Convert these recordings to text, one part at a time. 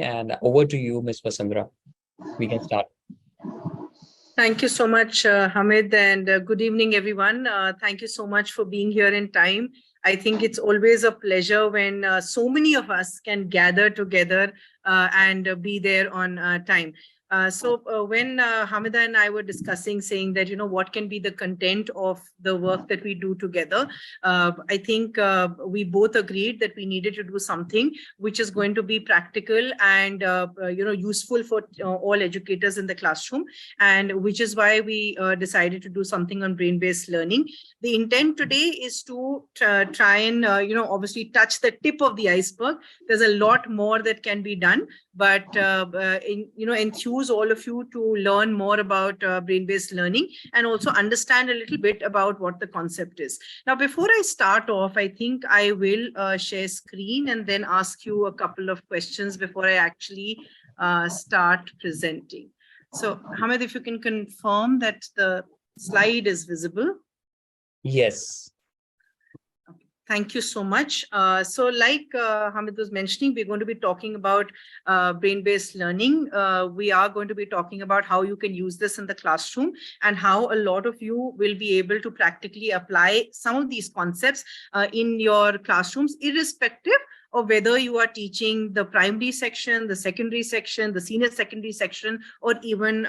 And over to you, Ms. Vasundhra. We can start. Thank you so much, Hamid, and good evening, everyone. Thank you so much for being here in time. I think it's always a pleasure when so many of us can gather together and be there on time. So when Hamida and I were discussing, saying that, what can be the content of the work that we do together, I think we both agreed that we needed to do something which is going to be practical and, useful for all educators in the classroom, and which is why we decided to do something on brain-based learning. The intent today is to try and, obviously touch the tip of the iceberg. There's a lot more that can be done, but, enthuse all of you to learn more about brain-based learning and also understand a little bit about what the concept is. Now, before I start off, I think I will share screen and then ask you a couple of questions before I actually start presenting. So, Hamid, if you can confirm that the slide is visible. Yes. Okay. Thank you so much. So like Hamid was mentioning, we're going to be talking about brain-based learning. We are going to be talking about how you can use this in the classroom and how a lot of you will be able to practically apply some of these concepts in your classrooms, irrespective of whether you are teaching the primary section, the secondary section, the senior secondary section, or even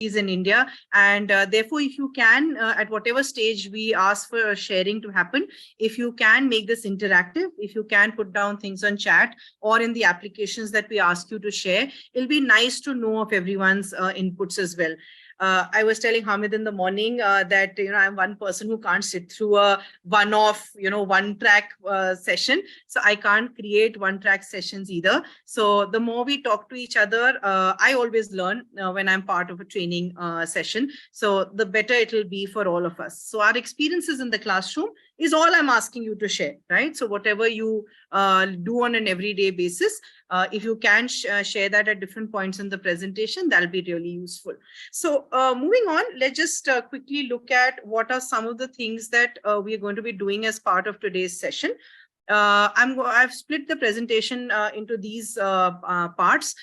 in India. And therefore, if you can, at whatever stage we ask for sharing to happen, if you can make this interactive, if you can put down things on chat or in the applications that we ask you to share, it'll be nice to know of everyone's inputs as well. I was telling Hamid in the morning that, I'm one person who can't sit through a one-off, one-track session. So I can't create one-track sessions either. So the more we talk to each other, I always learn when I'm part of a training session. So the better it will be for all of us. So our experiences in the classroom is all I'm asking you to share, right? So whatever you do on an everyday basis, if you can share that at different points in the presentation, that'll be really useful. So moving on, let's just quickly look at what are some of the things that we are going to be doing as part of today's session. I've split the presentation into these parts.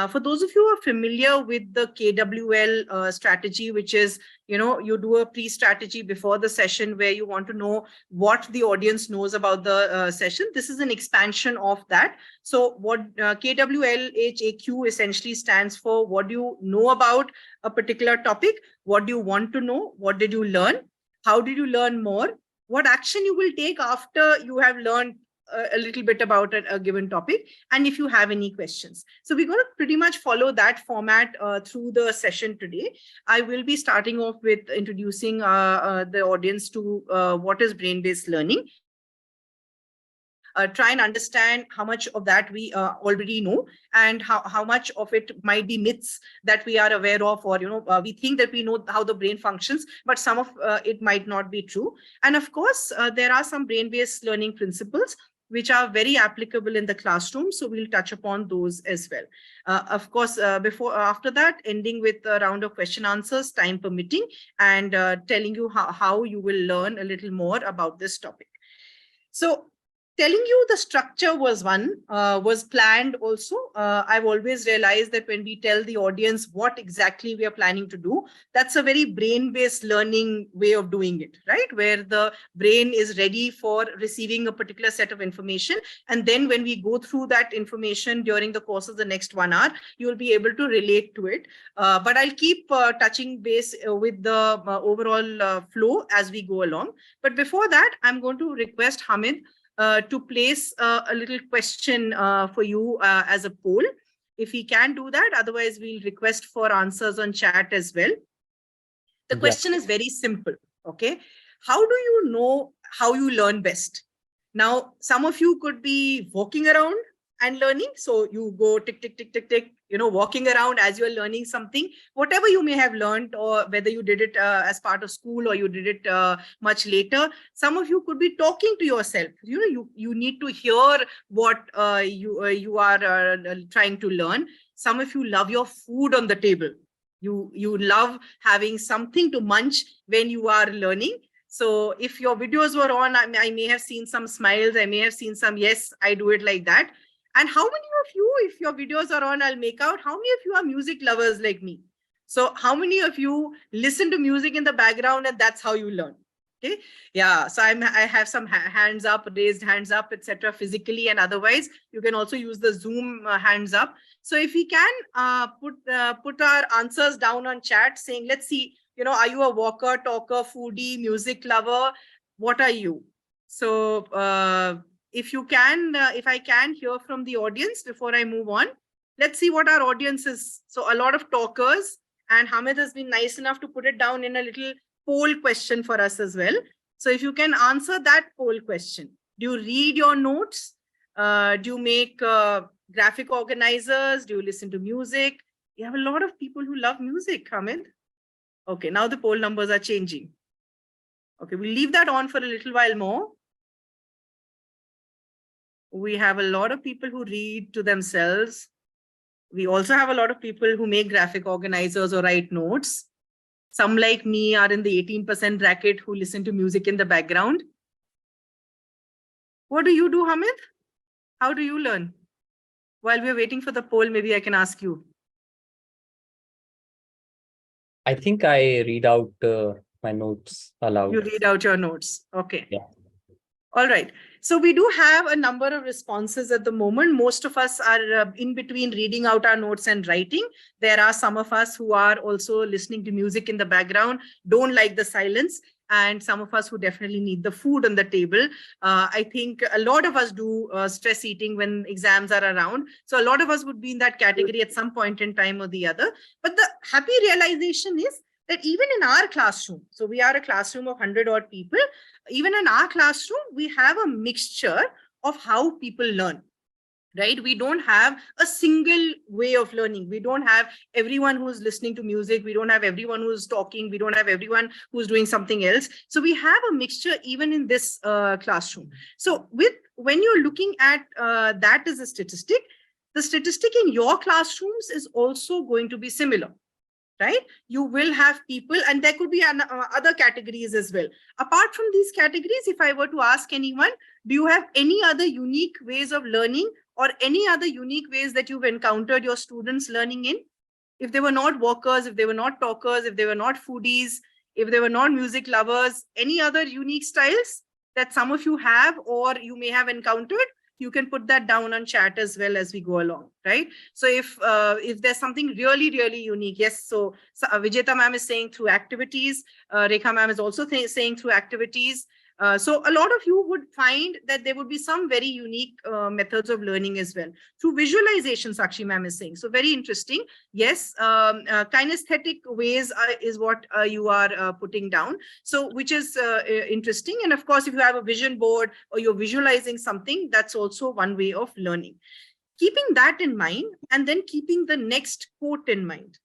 For those of you who are familiar with the KWL strategy, which is, you do a pre-strategy before the session where you want to know what the audience knows about the session. This is an expansion of that. So what KWLHAQ essentially stands for: what do you know about a particular topic? What do you want to know? What did you learn? How did you learn more? What action you will take after you have learned a little bit about a given topic, and if you have any questions. So we're going to pretty much follow that format through the session today. I will be starting off with introducing the audience to what is brain-based learning. Try and understand how much of that we already know and how much of it might be myths that we are aware of, or we think that we know how the brain functions, but some of it might not be true. And of course, there are some brain-based learning principles which are very applicable in the classroom. So we'll touch upon those as well. Of course, after that, ending with a round of question answers, time permitting, and telling you how you will learn a little more about this topic. So telling you the structure was planned also. I've always realized that when we tell the audience what exactly we are planning to do, that's a very brain-based learning way of doing it, right? Where the brain is ready for receiving a particular set of information. And then when we go through that information during the course of the next 1 hour, you will be able to relate to it. But I'll keep touching base with the overall flow as we go along. But before that, I'm going to request Hamid to place a little question for you as a poll, if he can do that. Otherwise, we'll request for answers on chat as well. The question is very simple, okay? How do you know how you learn best? Now, some of you could be walking around and learning. So you go tick, tick, tick, tick, tick, walking around as you're learning something, whatever you may have learned, or whether you did it as part of school or you did it much later. Some of you could be talking to yourself. You need to hear what you are trying to learn. Some of you love your food on the table. You love having something to munch when you are learning. So if your videos were on, I may have seen some smiles. I may have seen some, yes, I do it like that. And how many of you, if your videos are on, I'll make out, how many of you are music lovers like me? So how many of you listen to music in the background and that's how you learn? Okay. Yeah. So I have some hands up, raised hands up, etc. physically and otherwise. You can also use the Zoom hands up. So if we can put our answers down on chat saying, let's see, are you a walker, talker, foodie, music lover? What are you? So if I can hear from the audience before I move on, let's see what our audience is. So a lot of talkers, and Hamid has been nice enough to put it down in a little poll question for us as well. So if you can answer that poll question, do you read your notes? Do you make graphic organizers? Do you listen to music? You have a lot of people who love music, Hamid. Okay, now the poll numbers are changing. Okay, we'll leave that on for a little while more. We have a lot of people who read to themselves. We also have a lot of people who make graphic organizers or write notes. Some like me are in the 18% bracket who listen to music in the background. What do you do, Hamid? How do you learn? While we're waiting for the poll, maybe I can ask you. I think I read out my notes aloud. You read out your notes. Okay. Yeah. All right. So we do have a number of responses at the moment. Most of us are in between reading out our notes and writing. There are some of us who are also listening to music in the background, don't like the silence, and some of us who definitely need the food on the table. I think a lot of us do stress eating when exams are around. So a lot of us would be in that category at some point in time or the other. But the happy realization is that even in our classroom, so we are a classroom of 100 odd people, even in our classroom, we have a mixture of how people learn, right? We don't have a single way of learning. We don't have everyone who's listening to music. We don't have everyone who's talking. We don't have everyone who's doing something else. So we have a mixture even in this classroom. So when you're looking at that as a statistic, the statistic in your classrooms is also going to be similar. Right? You will have people, and there could be other categories as well. Apart from these categories, if I were to ask anyone, do you have any other unique ways of learning or any other unique ways that you've encountered your students learning in? If they were not walkers, if they were not talkers, if they were not foodies, if they were not music lovers, any other unique styles that some of you have or you may have encountered? You can put that down on chat as well as we go along, right? So if there's something really, really unique, yes. So Vijeta ma'am is saying through activities. Rekha ma'am is also saying through activities. So a lot of you would find that there would be some very unique methods of learning as well. Through visualization, Sakshi ma'am is saying. So very interesting. Yes, kinesthetic ways is what you are putting down. So which is interesting. And of course, if you have a vision board or you're visualizing something, that's also one way of learning. Keeping that in mind and then keeping the next quote in mind.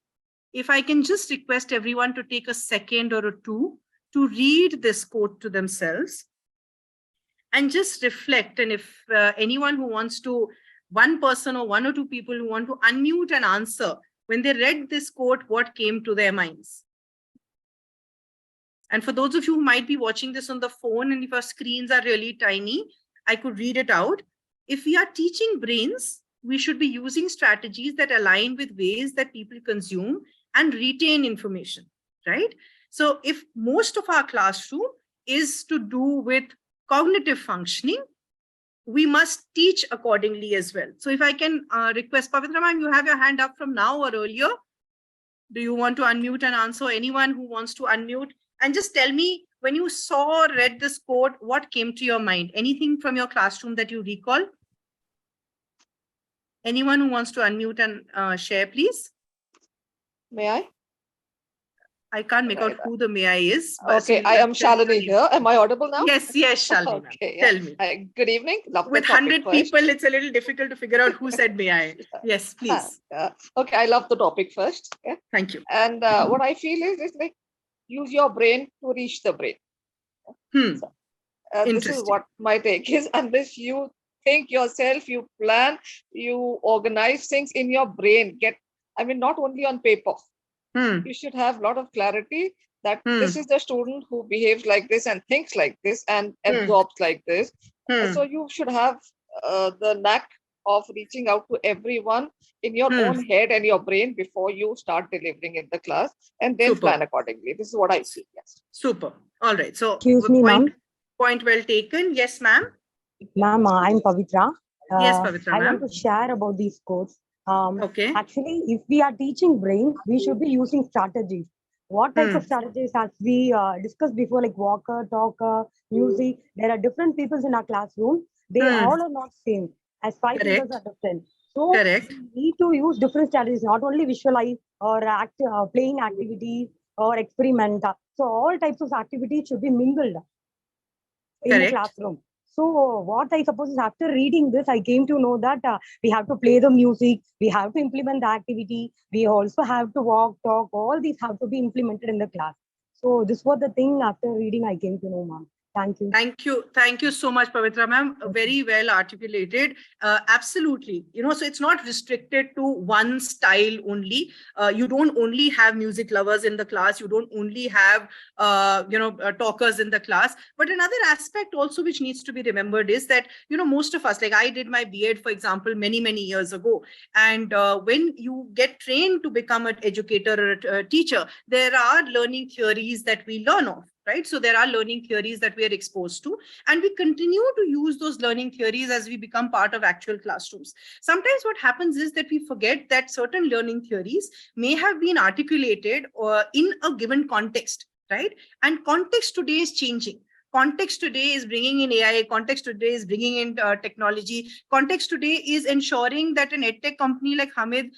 If I can just request everyone to take a second or two to read this quote to themselves and just reflect. And if anyone who wants to, one person or one or two people who want to unmute and answer, when they read this quote, what came to their minds? And for those of you who might be watching this on the phone, and if our screens are really tiny, I could read it out. If we are teaching brains, we should be using strategies that align with ways that people consume and retain information, right? So if most of our classroom is to do with cognitive functioning, we must teach accordingly as well. So if I can request, Pavitra ma'am, you have your hand up from now or earlier. Do you want to unmute and answer? Anyone who wants to unmute? And just tell me, when you saw or read this quote, what came to your mind? Anything from your classroom that you recall? Anyone who wants to unmute and share, please? May I? I can't make out who the may I is. Okay, I am Shalini here. Am I audible now? Yes, Shalini. Okay, Tell me. Good evening. Love With 100 people, it's a little difficult to figure out who said may I. Yes, please. Okay, I love the topic first. Yeah. Thank you. And what I feel is like, use your brain to reach the brain. So, this is what my take is. Unless you think yourself, you plan, you organize things in your brain. Not only on paper. You should have a lot of clarity that this is the student who behaves like this and thinks like this and absorbs like this. So you should have the knack of reaching out to everyone in your own head and your brain before you start delivering in the class, and then plan accordingly. This is what I see. Yes. Super. All right. So Excuse me, ma'am. Point well taken. Yes, ma'am. Ma'am, I'm Pavitra. Yes, Pavitra, I want to share about these codes. Okay. Actually, if we are teaching brain, we should be using strategies. What types of strategies, as we discussed before, like walker, talker, music, there are different people in our classroom. They all are not same, as 5 people are different. So we need to use different strategies, not only visualize or playing activities or experiment. So all types of activities should be mingled in the classroom. So what I suppose is, after reading this, I came to know that we have to play the music, we have to implement the activity, we also have to walk, talk, all these have to be implemented in the class. So this was the thing after reading I came to know, ma'am. Thank you. Thank you. Thank you so much, Pavitra ma'am. Very well articulated. Absolutely. So it's not restricted to one style only. You don't only have music lovers in the class. You don't only have, talkers in the class. But another aspect also which needs to be remembered is that, most of us, like I did my B.Ed, for example, many, many years ago. And when you get trained to become an educator or a teacher, there are learning theories that we learn of. Right? So there are learning theories that we are exposed to, and we continue to use those learning theories as we become part of actual classrooms. Sometimes what happens is that we forget that certain learning theories may have been articulated in a given context, right? And context today is changing. Context today is bringing in AI. Context today is bringing in technology. Context today is ensuring that an edtech company like Hamid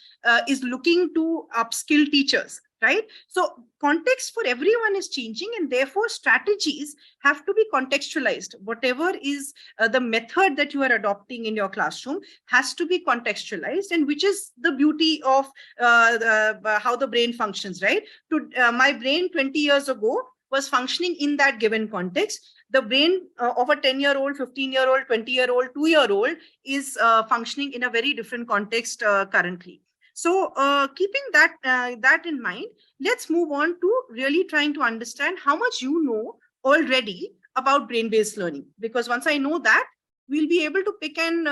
is looking to upskill teachers. Right? So context for everyone is changing, and therefore strategies have to be contextualized. Whatever is the method that you are adopting in your classroom has to be contextualized, and which is the beauty of how the brain functions, right? My brain 20 years ago was functioning in that given context. The brain of a 10-year-old, 15-year-old, 20-year-old, 2-year-old is functioning in a very different context currently. So keeping that in mind, let's move on to really trying to understand how much you know already about brain-based learning. Because once I know that, we'll be able to pick and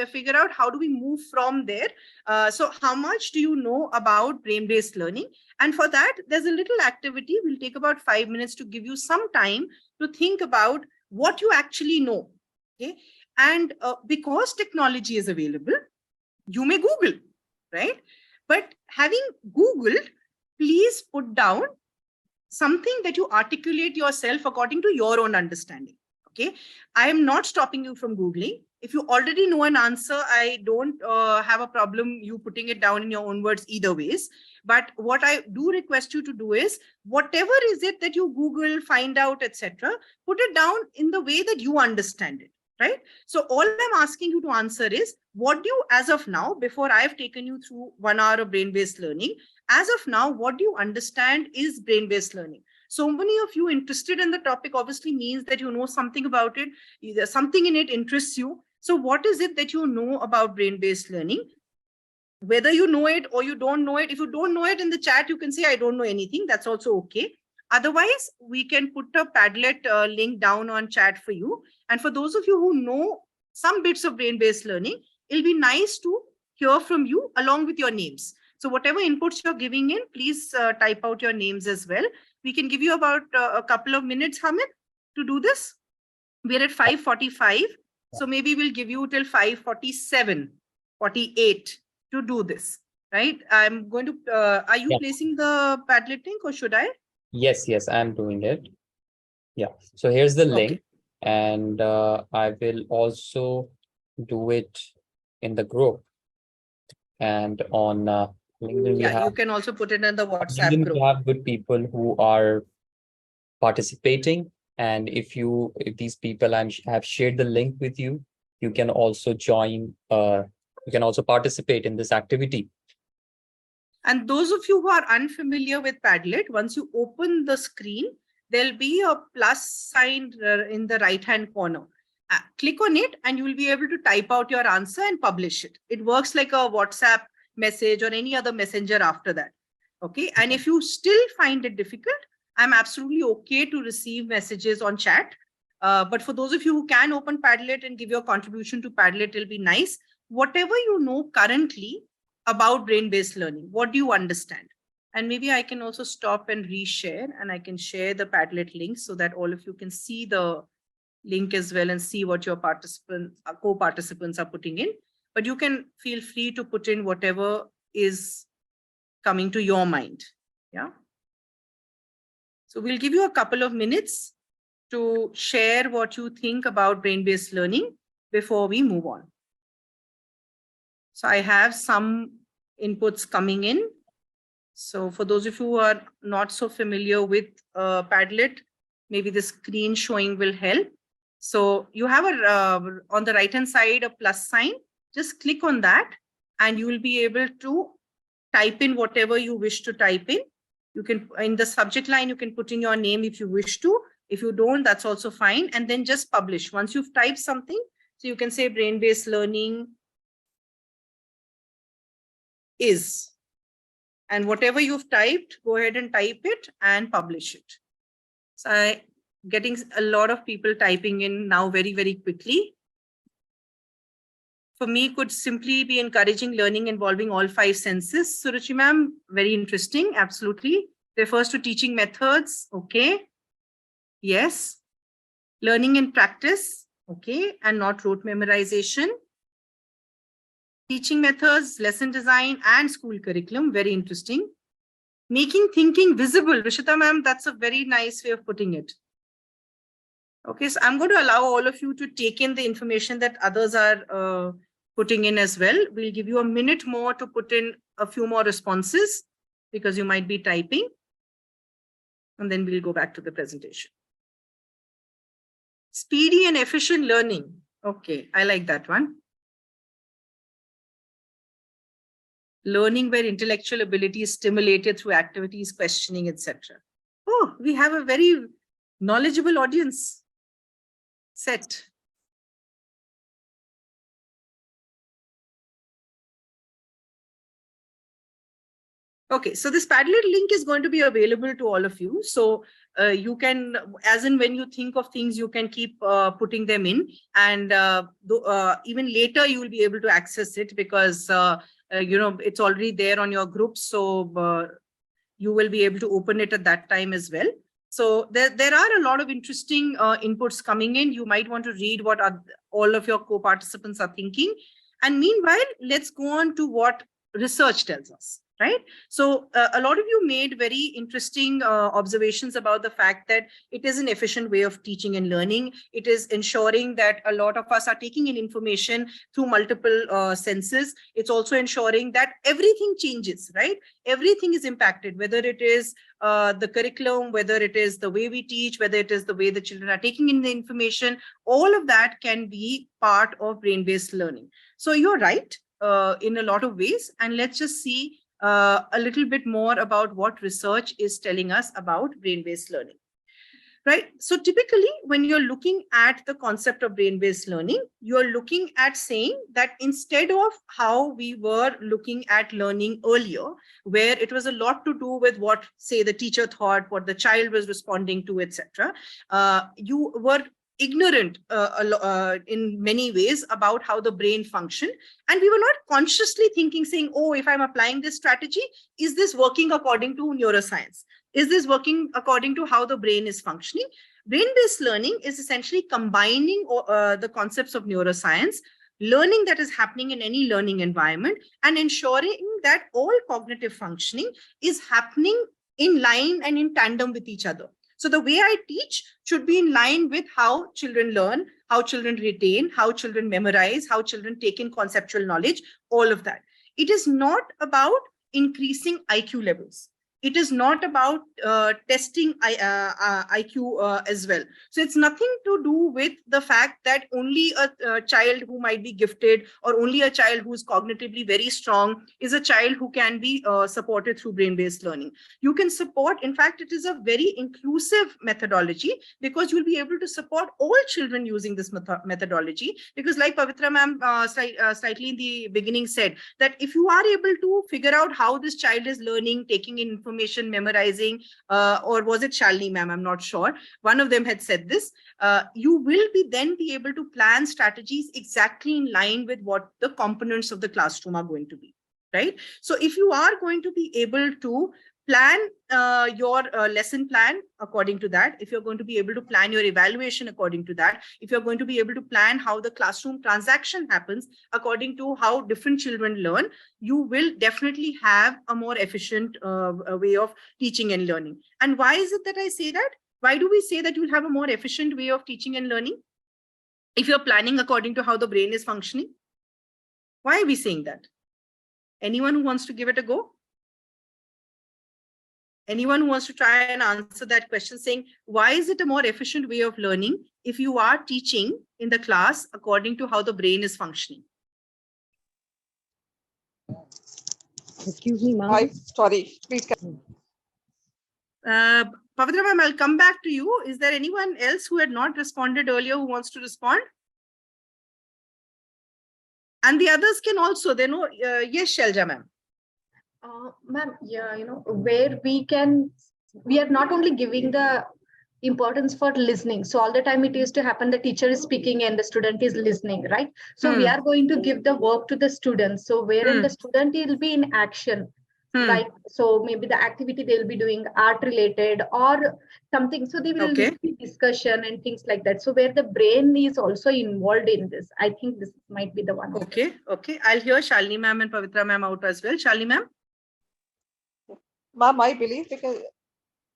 figure out how do we move from there. So how much do you know about brain-based learning? And for that, there's a little activity. We'll take about 5 minutes to give you some time to think about what you actually know. Okay? And because technology is available, you may Google. Right? But having Googled, please put down something that you articulate yourself according to your own understanding. Okay. I am not stopping you from Googling. If you already know an answer, I don't have a problem you putting it down in your own words either ways. But what I do request you to do is, whatever is it that you Google, find out, etc., put it down in the way that you understand it. Right? So all I'm asking you to answer is, what do you, as of now, before I've taken you through 1 hour of brain-based learning, as of now, what do you understand is brain-based learning? So many of you interested in the topic obviously means that you know something about it, either something in it interests you. So what is it that you know about brain-based learning? Whether you know it or you don't know it, if you don't know it in the chat, you can say, I don't know anything. That's also okay. Otherwise, we can put a Padlet link down on chat for you. And for those of you who know some bits of brain-based learning, it'll be nice to hear from you along with your names. So whatever inputs you're giving in, please type out your names as well. We can give you about a couple of minutes, Hamid, to do this. We're at 5:45. So maybe we'll give you till 5:47, 48 to do this, right? I'm going to, are you placing the Padlet link or should I? Yes, I'm doing it. Yeah. So here's the link, and I will also do it in the group and on LinkedIn. You can also put it in the WhatsApp group. We have good people who are participating, and if these people have shared the link with you, you can also join. You can also participate in this activity. And those of you who are unfamiliar with Padlet, once you open the screen, there'll be a plus sign in the right-hand corner. Click on it and you will be able to type out your answer and publish it. It works like a WhatsApp message or any other messenger after that. Okay. And if you still find it difficult, I'm absolutely okay to receive messages on chat. But for those of you who can open Padlet and give your contribution to Padlet, it'll be nice. Whatever you know currently about brain-based learning, what do you understand? And maybe I can also stop and reshare, and I can share the Padlet link so that all of you can see the link as well and see what your participants, co-participants are putting in. But you can feel free to put in whatever is coming to your mind. Yeah. So we'll give you a couple of minutes to share what you think about brain-based learning before we move on. So I have some inputs coming in. So for those of you who are not so familiar with Padlet, maybe the screen showing will help. So you have on the right-hand side a plus sign. Just click on that and you will be able to type in whatever you wish to type in. You can, in the subject line, you can put in your name if you wish to. If you don't, that's also fine. And then just publish. Once you've typed something, so you can say brain-based learning is. And whatever you've typed, go ahead and type it and publish it. So I'm getting a lot of people typing in now very, very quickly. For me, could simply be encouraging learning involving all 5 senses. Suruchi ma'am, very interesting. Absolutely. Refers to teaching methods. Okay. Yes. Learning in practice. Okay. And not rote memorization. Teaching methods, lesson design, and school curriculum. Very interesting. Making thinking visible. Rishita ma'am, that's a very nice way of putting it. Okay, so I'm going to allow all of you to take in the information that others are putting in as well. We'll give you a minute more to put in a few more responses because you might be typing. And then we'll go back to the presentation. Speedy and efficient learning. Okay, I like that one. Learning where intellectual ability is stimulated through activities, questioning, etc. Oh, we have a very knowledgeable audience set. Okay, so this Padlet link is going to be available to all of you. So you can, as in when you think of things, you can keep putting them in. And even later, you will be able to access it because you know, it's already there on your group. So you will be able to open it at that time as well. So there are a lot of interesting inputs coming in. You might want to read what all of your co-participants are thinking. And meanwhile, let's go on to what research tells us. Right. So a lot of you made very interesting observations about the fact that it is an efficient way of teaching and learning. It is ensuring that a lot of us are taking in information through multiple senses. It's also ensuring that everything changes, right? Everything is impacted, whether it is the curriculum, whether it is the way we teach, whether it is the way the children are taking in the information. All of that can be part of brain-based learning. So you're right in a lot of ways. And let's just see a little bit more about what research is telling us about brain-based learning, right? So typically, when you're looking at the concept of brain-based learning, you're looking at saying that instead of how we were looking at learning earlier, where it was a lot to do with what, say, the teacher thought, what the child was responding to, etc., you were ignorant in many ways about how the brain functioned. And we were not consciously thinking, saying, oh, if I'm applying this strategy, is this working according to neuroscience? Is this working according to how the brain is functioning? Brain-based learning is essentially combining the concepts of neuroscience, learning that is happening in any learning environment, and ensuring that all cognitive functioning is happening in line and in tandem with each other. So the way I teach should be in line with how children learn, how children retain, how children memorize, how children take in conceptual knowledge, all of that. It is not about increasing IQ levels. It is not about testing IQ as well. So it's nothing to do with the fact that only a child who might be gifted or only a child who is cognitively very strong is a child who can be supported through brain-based learning. You can support, in fact, it is a very inclusive methodology, because you'll be able to support all children using this methodology. Because like Pavitra ma'am slightly in the beginning said, that if you are able to figure out how this child is learning, taking in information, memorizing, or was it Shalini ma'am, I'm not sure, one of them had said this, you will then be able to plan strategies exactly in line with what the components of the classroom are going to be, right? So if you are going to be able to plan your lesson plan according to that, if you're going to be able to plan your evaluation according to that, if you're going to be able to plan how the classroom transaction happens according to how different children learn, you will definitely have a more efficient way of teaching and learning. And why is it that I say that? Why do we say that you'll have a more efficient way of teaching and learning if you're planning according to how the brain is functioning? Why are we saying that? Anyone who wants to give it a go? Anyone who wants to try and answer that question, saying, why is it a more efficient way of learning if you are teaching in the class according to how the brain is functioning? Excuse me, ma'am. Sorry, please. Pavitra ma'am, I'll come back to you. Is there anyone else who had not responded earlier who wants to respond? And the others can also, they know, yes, Shelja ma'am. Ma'am, yeah, where we are not only giving the importance for listening. So all the time it used to happen, the teacher is speaking and the student is listening, right? So we are going to give the work to the students. So wherein the student will be in action, like, so maybe the activity they'll be doing art related or something. So they will be discussion and things like that. So where the brain is also involved in this, I think this might be the one. Okay. I'll hear Shalini ma'am and Pavitra ma'am out as well. Shalini ma'am? Ma'am, I believe because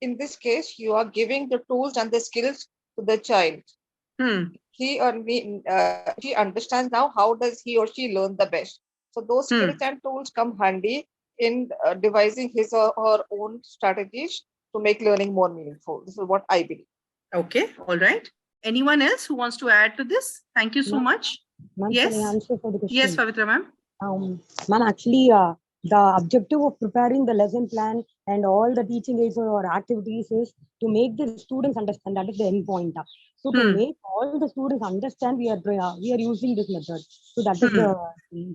in this case, you are giving the tools and the skills to the child. He or she understands now how does he or she learn the best. So those skills and tools come handy in devising his or her own strategies to make learning more meaningful. This is what I believe. Okay, all right. Anyone else who wants to add to this? Thank you so much. Yes. Can I answer for the question? Yes, Pavitra ma'am. Ma'am, actually, the objective of preparing the lesson plan and all the teaching aids or activities is to make the students understand. That is the end point. So to make all the students understand, we are using this method. So that is the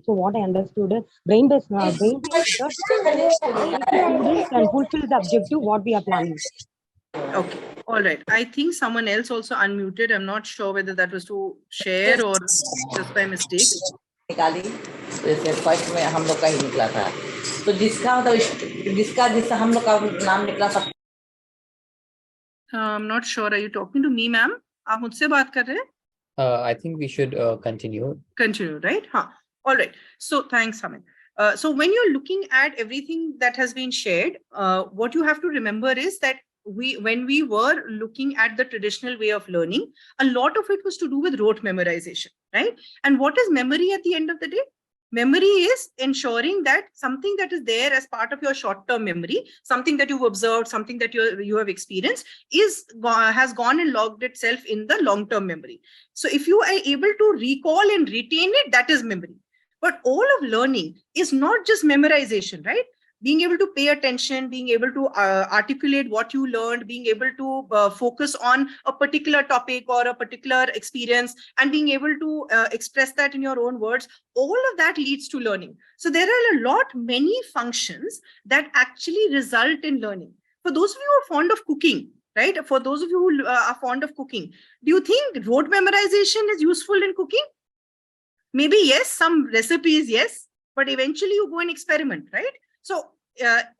so what I understood is brain-based method. Students can fulfill the objective what we are planning. Okay, all right. I think someone else also unmuted. I'm not sure whether that was to share or just by mistake. First में हम लोग का ही निकला था, तो जिसका हम लोग का नाम निकला सब। I'm not sure. Are you talking to me, ma'am? आप मुझसे बात कर रहे हैं? I think we should continue. Continue, right? All right. So thanks, Hamid. So when you're looking at everything that has been shared, what you have to remember is that when we were looking at the traditional way of learning, a lot of it was to do with rote memorization, right? And what is memory at the end of the day? Memory is ensuring that something that is there as part of your short-term memory, something that you've observed, something that you have experienced, has gone and logged itself in the long-term memory. So if you are able to recall and retain it, that is memory. But all of learning is not just memorization, right? Being able to pay attention, being able to articulate what you learned, being able to focus on a particular topic or a particular experience, and being able to express that in your own words, all of that leads to learning. So there are many functions that actually result in learning. For those of you who are fond of cooking, right? For those of you who are fond of cooking, do you think rote memorization is useful in cooking? Maybe yes, some recipes, yes, but eventually you go and experiment, right? So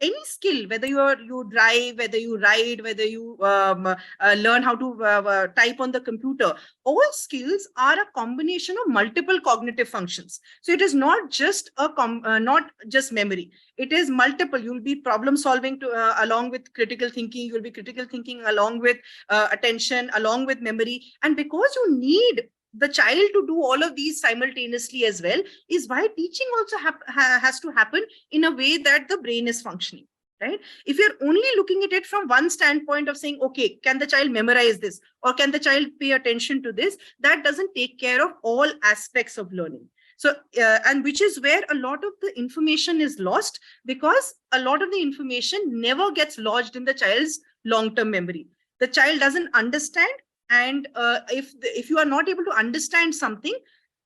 any skill, whether you drive, whether you ride, whether you learn how to type on the computer, all skills are a combination of multiple cognitive functions. So it is not just not just memory. It is multiple. You'll be problem solving along with critical thinking. You'll be critical thinking along with attention, along with memory. And because you need the child to do all of these simultaneously as well, is why teaching also has to happen in a way that the brain is functioning, right? If you're only looking at it from one standpoint of saying, okay, can the child memorize this, or can the child pay attention to this, that doesn't take care of all aspects of learning. So, and which is where a lot of the information is lost, because a lot of the information never gets lodged in the child's long-term memory. The child doesn't understand, and if you are not able to understand something,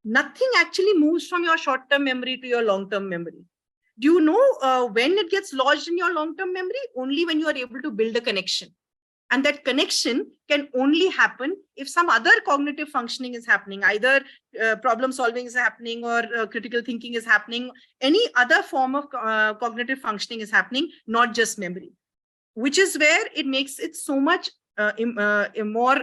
nothing actually moves from your short-term memory to your long-term memory. Do you know when it gets lodged in your long-term memory? Only when you are able to build a connection. And that connection can only happen if some other cognitive functioning is happening, either problem solving is happening, or critical thinking is happening. Any other form of cognitive functioning is happening, not just memory, which is where it makes it so much more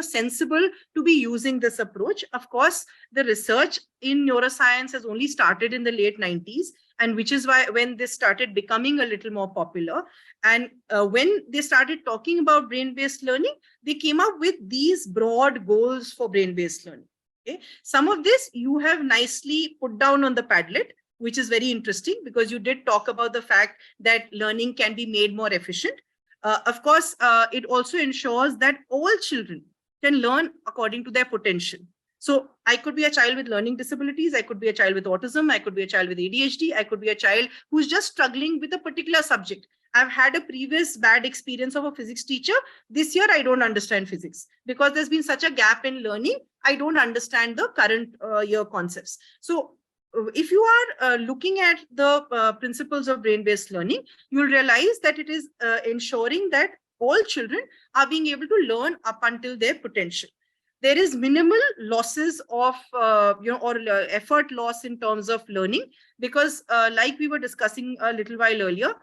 sensible to be using this approach. Of course, the research in neuroscience has only started in the late 90s, and which is why when this started becoming a little more popular, and when they started talking about brain-based learning, they came up with these broad goals for brain-based learning. Okay, some of this you have nicely put down on the Padlet, which is very interesting, because you did talk about the fact that learning can be made more efficient. Of course, it also ensures that all children can learn according to their potential. So I could be a child with learning disabilities, I could be a child with autism, I could be a child with ADHD, I could be a child who's just struggling with a particular subject. I've had a previous bad experience of a physics teacher. This year, I don't understand physics because there's been such a gap in learning. I don't understand the current year concepts. So if you are looking at the principles of brain-based learning, you'll realize that it is ensuring that all children are being able to learn up until their potential. There is minimal losses of, effort loss in terms of learning, because like we were discussing a little while earlier,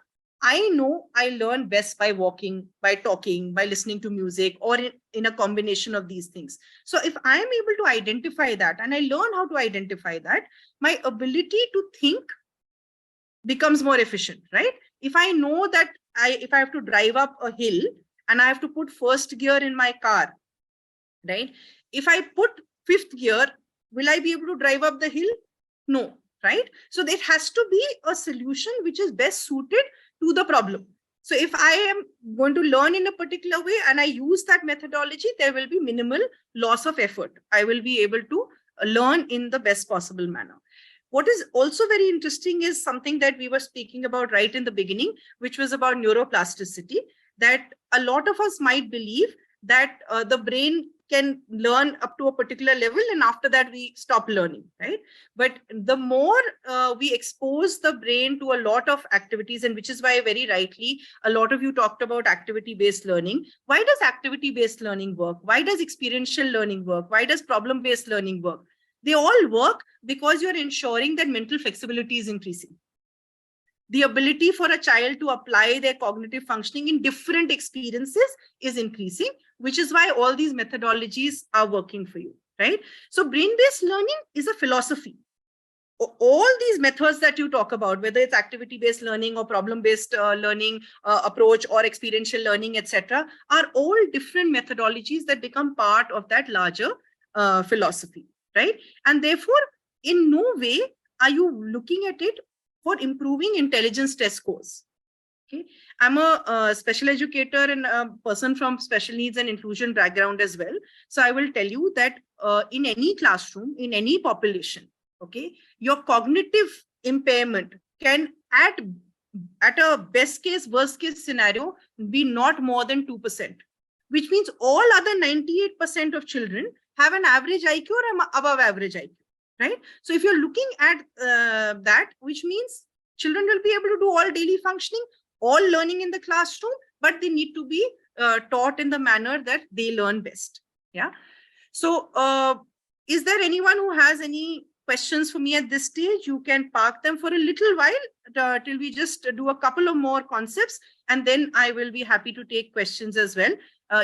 I know I learn best by walking, by talking, by listening to music, or in a combination of these things. So if I am able to identify that, and I learn how to identify that, my ability to think becomes more efficient, right? If I know that if I have to drive up a hill and I have to put first gear in my car, right? If I put fifth gear, will I be able to drive up the hill? No, right? So there has to be a solution which is best suited to the problem. So if I am going to learn in a particular way and I use that methodology, there will be minimal loss of effort. I will be able to learn in the best possible manner. What is also very interesting is something that we were speaking about right in the beginning, which was about neuroplasticity, that a lot of us might believe that the brain can learn up to a particular level, and after that we stop learning, right? But the more we expose the brain to a lot of activities, and which is why very rightly a lot of you talked about activity-based learning. Why does activity-based learning work? Why does experiential learning work? Why does problem-based learning work? They all work because you're ensuring that mental flexibility is increasing. The ability for a child to apply their cognitive functioning in different experiences is increasing, which is why all these methodologies are working for you, right? So brain-based learning is a philosophy. All these methods that you talk about, whether it's activity-based learning or problem-based learning approach or experiential learning, etc., are all different methodologies that become part of that larger philosophy, right? And therefore, in no way are you looking at it for improving intelligence test scores. Okay, I'm a special educator and a person from special needs and inclusion background as well. So I will tell you that in any classroom, in any population, okay, your cognitive impairment can at a best case, worst case scenario be not more than 2%, which means all other 98% of children have an average IQ or above average IQ. Right? So if you're looking at that, which means children will be able to do all daily functioning, all learning in the classroom, but they need to be taught in the manner that they learn best. Yeah. So is there anyone who has any questions for me at this stage? You can park them for a little while till we just do a couple of more concepts, and then I will be happy to take questions as well.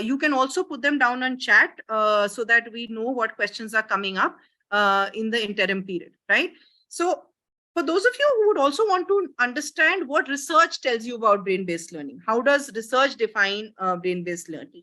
You can also put them down on chat so that we know what questions are coming up in the interim period, right? So for those of you who would also want to understand what research tells you about brain-based learning, how does research define brain-based learning?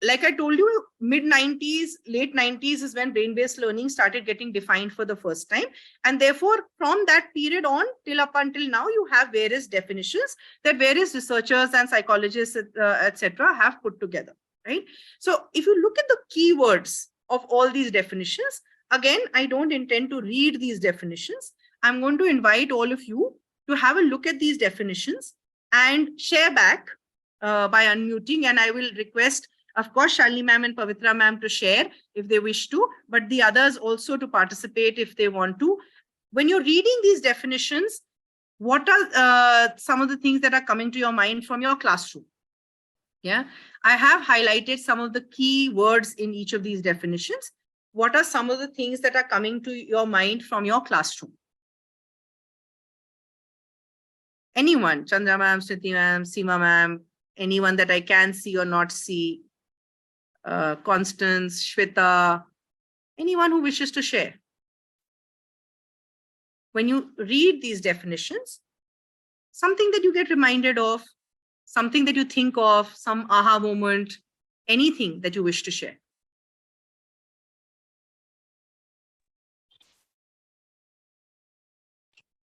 like I told you, mid-90s, late 90s is when brain-based learning started getting defined for the first time. And therefore, from that period on till up until now, you have various definitions that various researchers and psychologists, etc., have put together, right? So if you look at the keywords of all these definitions, again, I don't intend to read these definitions. I'm going to invite all of you to have a look at these definitions and share back by unmuting. And I will request, of course, Shalini ma'am and Pavitra ma'am to share if they wish to, but the others also to participate if they want to. When you're reading these definitions, what are some of the things that are coming to your mind from your classroom? Yeah, I have highlighted some of the key words in each of these definitions. What are some of the things that are coming to your mind from your classroom? Anyone? Chandra ma'am, Smriti ma'am, Seema ma'am, anyone that I can see or not see? Constance, Shweta, anyone who wishes to share. When you read these definitions, something that you get reminded of, something that you think of, some aha moment, anything that you wish to share.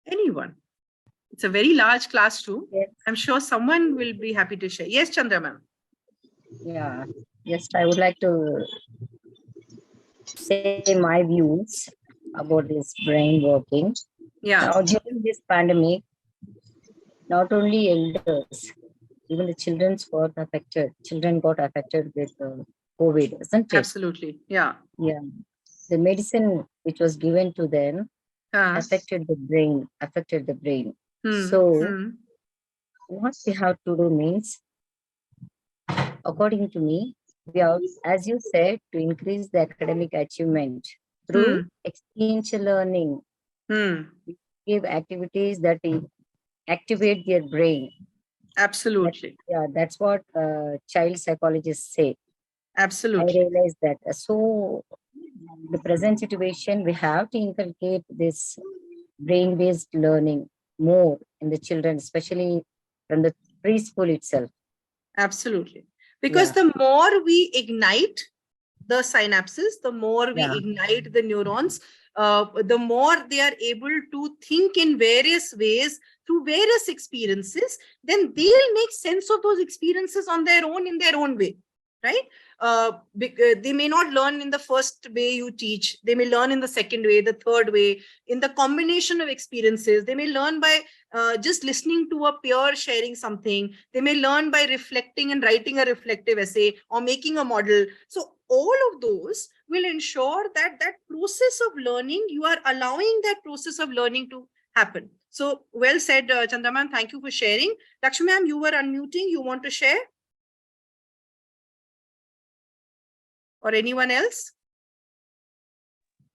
Anyone? It's a very large classroom. Yes. I'm sure someone will be happy to share. Yes, Chandra ma'am. Yeah, just I would like to say my views about this brain working. Yeah. Now, during this pandemic, not only elders, even the children got affected. Children got affected with COVID, isn't it? Absolutely. Yeah. Yeah. The medicine which was given to them affected the brain. So, what we have to do means, according to me, we have, as you said, to increase the academic achievement through experiential learning. Give activities that activate their brain. Absolutely. That's what child psychologists say. Absolutely. I realize that. So, the present situation, we have to inculcate this brain-based learning more in the children, especially from the preschool itself. Absolutely. Because the more we ignite the synapses, the more we ignite the neurons, the more they are able to think in various ways through various experiences, then they'll make sense of those experiences on their own, in their own way, right? They may not learn in the first way you teach. They may learn in the second way, the third way, in the combination of experiences. They may learn by just listening to a peer sharing something. They may learn by reflecting and writing a reflective essay or making a model. So all of those will ensure that that process of learning, you are allowing that process of learning to happen. So well said, Chandra ma'am. Thank you for sharing. Lakshmi ma'am, you were unmuting. You want to share? Or anyone else?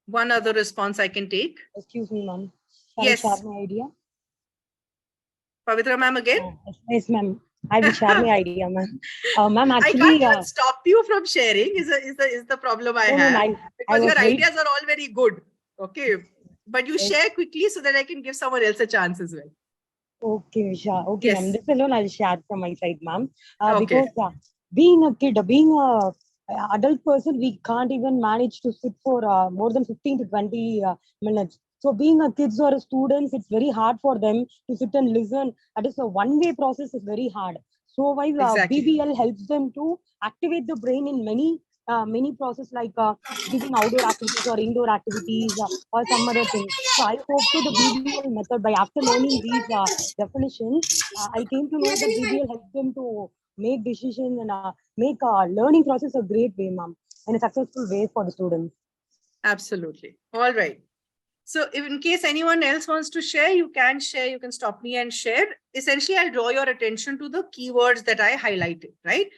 One other response I can take. Excuse me, ma'am. Yes. I share my idea? Pavitra ma'am again? Yes, ma'am. I will share my idea, ma'am. Ma'am, actually, I can't even stop you from sharing. Is the problem I have? Because your ideas are all very good. Okay, but you share quickly so that I can give someone else a chance as well. Okay, sure. Okay, Yes. ma'am. This alone I'll share from my side, ma'am. Okay. Because being a kid, being a adult person, we can't even manage to sit for more than 15 to 20 minutes. So being a kids or a students, it's very hard for them to sit and listen. That is a one-way process is very hard. So while BBL helps them to activate the brain in many process, like giving outdoor activities or indoor activities or some other things. So I hope so the BBL method, by after learning these definitions, I came to know that BBL helps them to make decisions and make a learning process a great way, ma'am, and a successful way for the students. Absolutely. All right. So if in case anyone else wants to share, you can share, you can stop me and share. Essentially, I'll draw your attention to the keywords that I highlighted, right?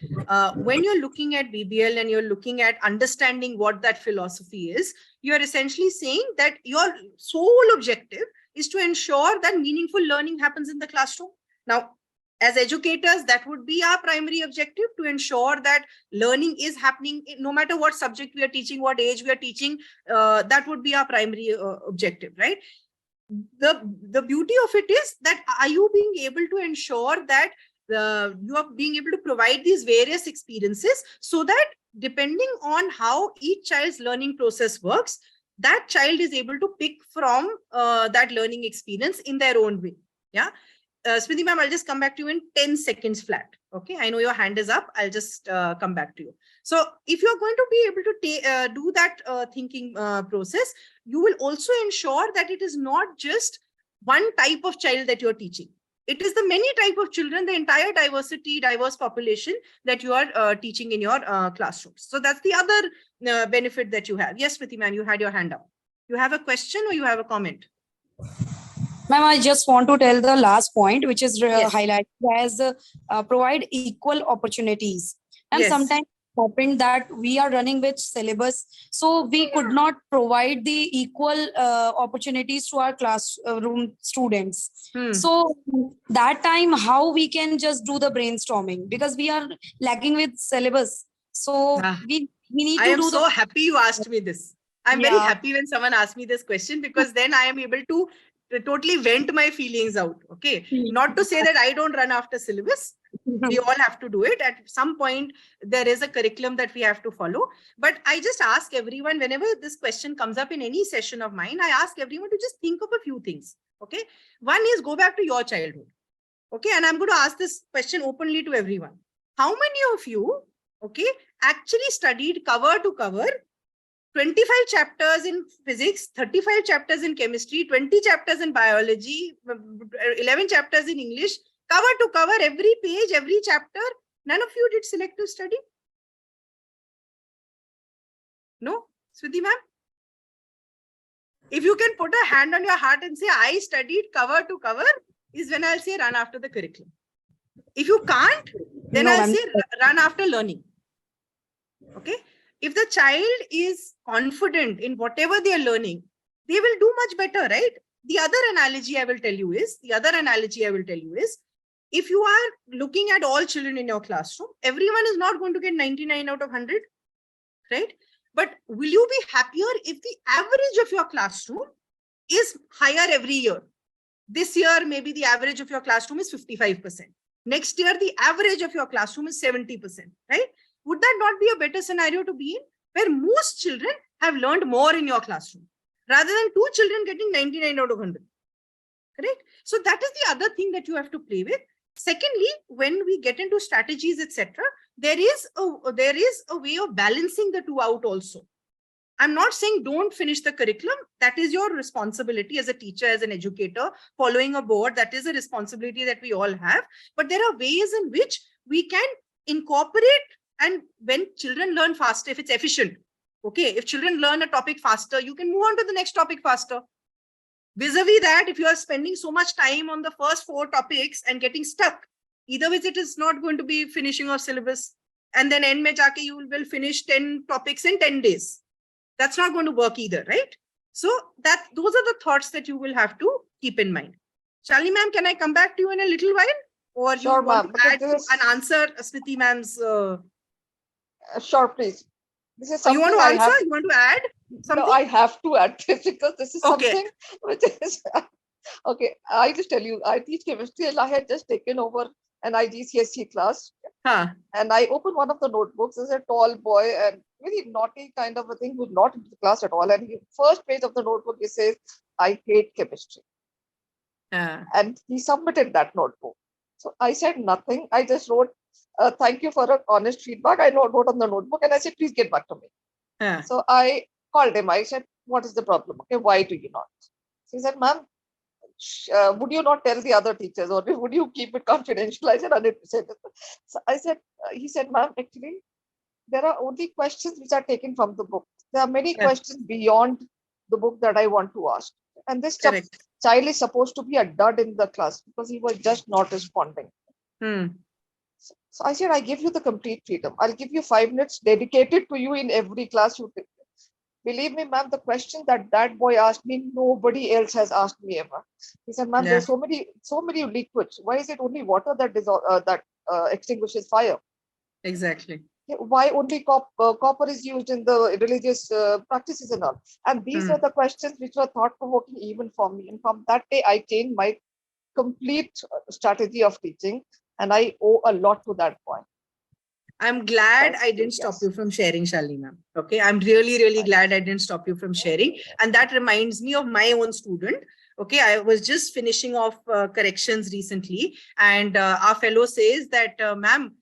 When you're looking at BBL and you're looking at understanding what that philosophy is, you're essentially saying that your sole objective is to ensure that meaningful learning happens in the classroom. Now, as educators, that would be our primary objective, to ensure that learning is happening no matter what subject we are teaching, what age we are teaching. That would be our primary objective, right? The beauty of it is that are you being able to ensure that you are being able to provide these various experiences so that depending on how each child's learning process works, that child is able to pick from that learning experience in their own way. Yeah. Smriti ma'am, I'll just come back to you in 10 seconds flat. Okay. I know your hand is up. I'll just come back to you. So if you're going to be able to do that thinking process, you will also ensure that it is not just one type of child that you're teaching. It is the many type of children, the entire diverse population that you are teaching in your classrooms. So that's the other benefit that you have. Yes, Smriti ma'am, you had your hand up. You have a question or you have a comment? Ma'am, I just want to tell the last point, which is Yes. highlighted as provide equal opportunities. And Yes. sometimes happened that we are running with syllabus, so we could not provide the equal opportunities to our classroom students. So that time, how we can just do the brainstorming, because we are lacking with syllabus. So we need to I am do so happy you asked me this. I'm very Yeah. happy when someone asks me this question, because then I am able to totally vent my feelings out. Okay. Not to say that I don't run after syllabus. We all have to do it. At some point, there is a curriculum that we have to follow. But I just ask everyone, whenever this question comes up in any session of mine, I ask everyone to just think of a few things. Okay. One is go back to your childhood. Okay. And I'm going to ask this question openly to everyone. How many of you, okay, actually studied cover to cover 25 chapters in physics, 35 chapters in chemistry, 20 chapters in biology, 11 chapters in English, cover to cover, every page, every chapter? None of you did selective study? No? Smriti ma'am? If you can put a hand on your heart and say, I studied cover to cover, is when I'll say run after the curriculum. If you can't, then No, I'll ma'am. say run after learning. Okay. If the child is confident in whatever they are learning, they will do much better, right? The other analogy I will tell you is, if you are looking at all children in your classroom, everyone is not going to get 99 out of 100, right? But will you be happier if the average of your classroom is higher every year? This year, maybe the average of your classroom is 55%. Next year, the average of your classroom is 70%, right? Would that not be a better scenario to be in, where most children have learned more in your classroom rather than 2 children getting 99 out of 100? Correct? So that is the other thing that you have to play with. Secondly, when we get into strategies, etc., there is a way of balancing the two out also. I'm not saying don't finish the curriculum. That is your responsibility as a teacher, as an educator, following a board. That is a responsibility that we all have. But there are ways in which we can incorporate, and when children learn faster, if it's efficient, okay, if children learn a topic faster, you can move on to the next topic faster. Vis-a-vis that, if you are spending so much time on the first 4 topics and getting stuck, either way it is not going to be finishing of syllabus, and then end mein jaake you will finish 10 topics in 10 days. That's not going to work either, right? So those are the thoughts that you will have to keep in mind. Shalini ma'am, can I come back to you in a little while? Or you Sure, want ma'am, to add because to an answer, Smriti ma'am's... sure, please. This is you something want to I answer? have. You want to add something? No, I have to add this, because this is Okay. something which is okay. I just tell you, I teach chemistry, and I had just taken over an IGCSE class, and I opened one of the notebooks. There's a tall boy and very naughty kind of a thing, who's not into the class at all. And the first page of the notebook, he says, "I hate chemistry," and he submitted that notebook. So I said nothing. I just wrote, "Thank you for an honest feedback." I wrote on the notebook, and I said, "Please get back to me." So I called him. I said, "What is the problem? Okay, why do you not?" So he said, "Ma'am, would you not tell the other teachers, or would you keep it confidential?" I said, 100%. So I said, he said, "Ma'am, actually, there are only questions which are taken from the book. There are many questions beyond the book that I want to ask. And this child is supposed to be a dud in the class because he was just not responding." So I said, "I give you the complete freedom. I'll give you 5 minutes dedicated to you in every class you take." Believe me, ma'am, the question that boy asked me, nobody else has asked me ever. He said, "Ma'am, there's so many liquids. Why is it only water that extinguishes fire?" Exactly. Why only copper is used in the religious practices and all? And these were the questions which were thought-provoking even for me. And from that day, I changed my complete strategy of teaching. And I owe a lot to that point. I'm glad I didn't stop you from sharing, Shalini ma'am. Okay, I'm really glad I didn't stop you from sharing. And that reminds me of my own student. Okay, I was just finishing off corrections recently, and our fellow says that, ma'am,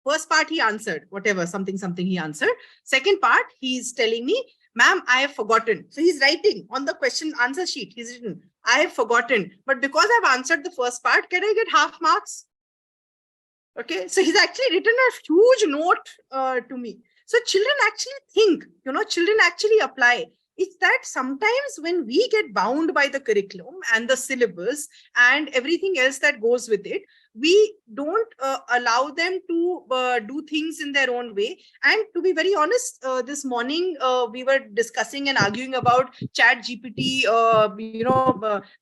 first part he answered, whatever, something he answered. Second part, he's telling me, ma'am, I have forgotten. So he's writing on the question answer sheet. He's written, I have forgotten. But because I've answered the first part, can I get half marks? Okay, so he's actually written a huge note to me. So children actually think, children actually apply. It's that sometimes when we get bound by the curriculum and the syllabus and everything else that goes with it, we don't allow them to do things in their own way. And to be very honest, this morning we were discussing and arguing about ChatGPT,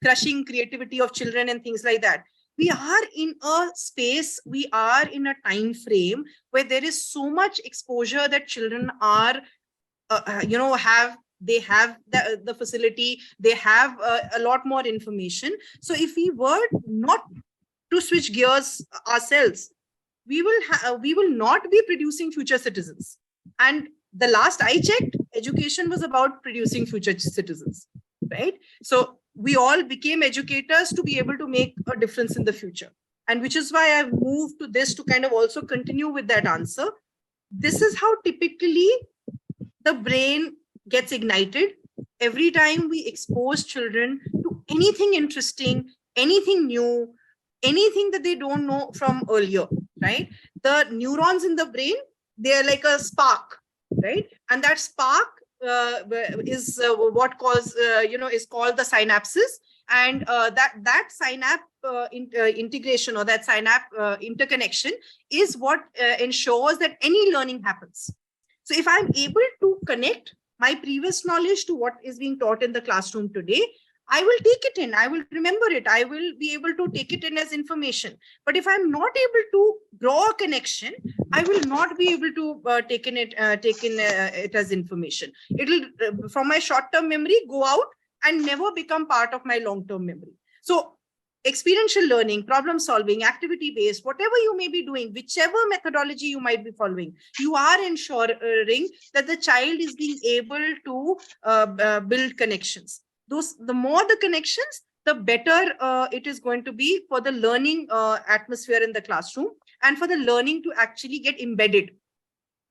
crushing creativity of children and things like that. We are in a space, we are in a time frame where there is so much exposure that children are, they have the facility, they have a lot more information. So if we were not to switch gears ourselves, we will not be producing future citizens. And the last I checked, education was about producing future citizens, right? So we all became educators to be able to make a difference in the future. And which is why I've moved to this to kind of also continue with that answer. This is how typically the brain gets ignited every time we expose children to anything interesting, anything new, anything that they don't know from earlier, right? The neurons in the brain, they're like a spark, right? And that spark is what is called the synapses, and that synapse integration or that synapse interconnection is what ensures that any learning happens. So if I'm able to connect my previous knowledge to what is being taught in the classroom today, I will take it in, I will remember it, I will be able to take it in as information. But if I'm not able to draw a connection, I will not be able to take in it as information. It will, from my short-term memory, go out and never become part of my long-term memory. So experiential learning, problem solving, activity-based, whatever you may be doing, whichever methodology you might be following, you are ensuring that the child is being able to build connections. The more the connections, the better it is going to be for the learning atmosphere in the classroom and for the learning to actually get embedded.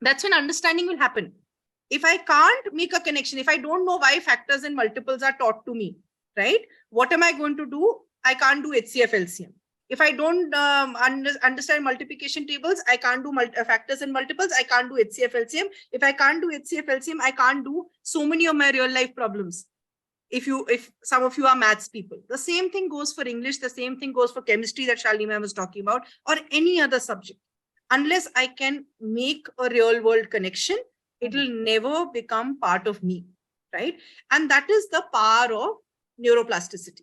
That's when understanding will happen. If I can't make a connection, if I don't know why factors and multiples are taught to me, right? What am I going to do? I can't do HCF LCM. If I don't understand multiplication tables, I can't do factors and multiples. I can't do HCF LCM. If I can't do HCF LCM, I can't do so many of my real life problems. If some of you are maths people, the same thing goes for English, the same thing goes for chemistry that Shalini ma'am was talking about, or any other subject. Unless I can make a real world connection, it will never become part of me, right? And that is the power of neuroplasticity.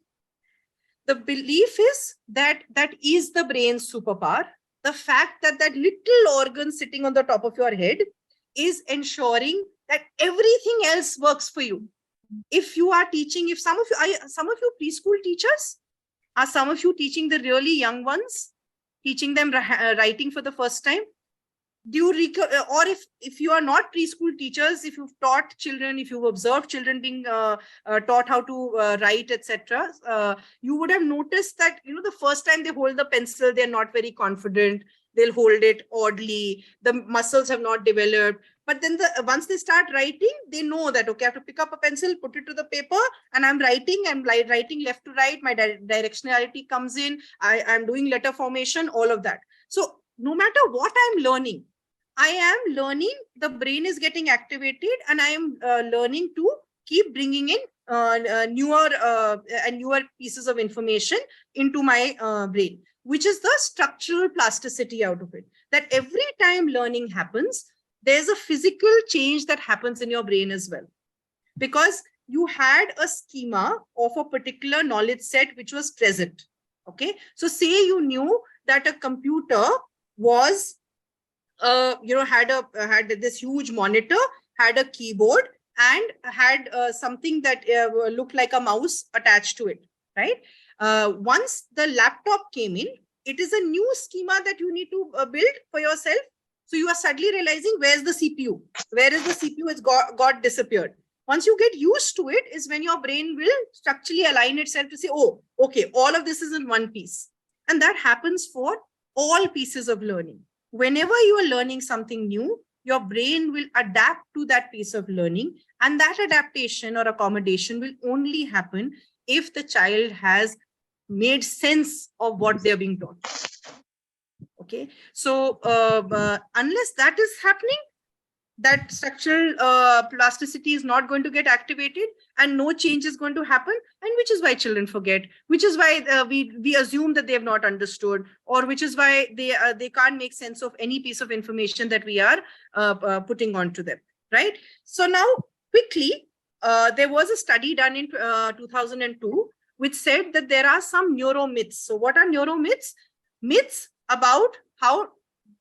The belief is that that is the brain's superpower. The fact that that little organ sitting on the top of your head is ensuring that everything else works for you. If you are teaching, if some of you preschool teachers, are some of you teaching the really young ones, teaching them writing for the first time? Do you or if you are not preschool teachers, if you've taught children, if you've observed children being taught how to write, etc., you would have noticed that, the first time they hold the pencil, they're not very confident. They'll hold it oddly. The muscles have not developed. But then once they start writing, they know that, okay, I have to pick up a pencil, put it to the paper, and I'm writing left to right. My directionality comes in. I'm doing letter formation, all of that. So no matter what I'm learning, I am learning, the brain is getting activated, and I am learning to keep bringing in newer pieces of information into my brain, which is the structural plasticity out of it. That every time learning happens, there's a physical change that happens in your brain as well. Because you had a schema of a particular knowledge set which was present. Okay. So say you knew that a computer was, had this huge monitor, had a keyboard, and had something that looked like a mouse attached to it, right? Once the laptop came in, it is a new schema that you need to build for yourself. So you are suddenly realizing, where's the CPU? Where is the CPU? It's got disappeared. Once you get used to it is when your brain will structurally align itself to say, oh, okay, all of this is in one piece. And that happens for all pieces of learning. Whenever you are learning something new, your brain will adapt to that piece of learning. And that adaptation or accommodation will only happen if the child has made sense of what they're being taught. Okay, so unless that is happening, that structural plasticity is not going to get activated and no change is going to happen, and which is why children forget, which is why we assume that they have not understood, or which is why they can't make sense of any piece of information that we are putting onto them, right? So now quickly, there was a study done in 2002 which said that there are some neuromyths. So what are neuromyths? Myths about how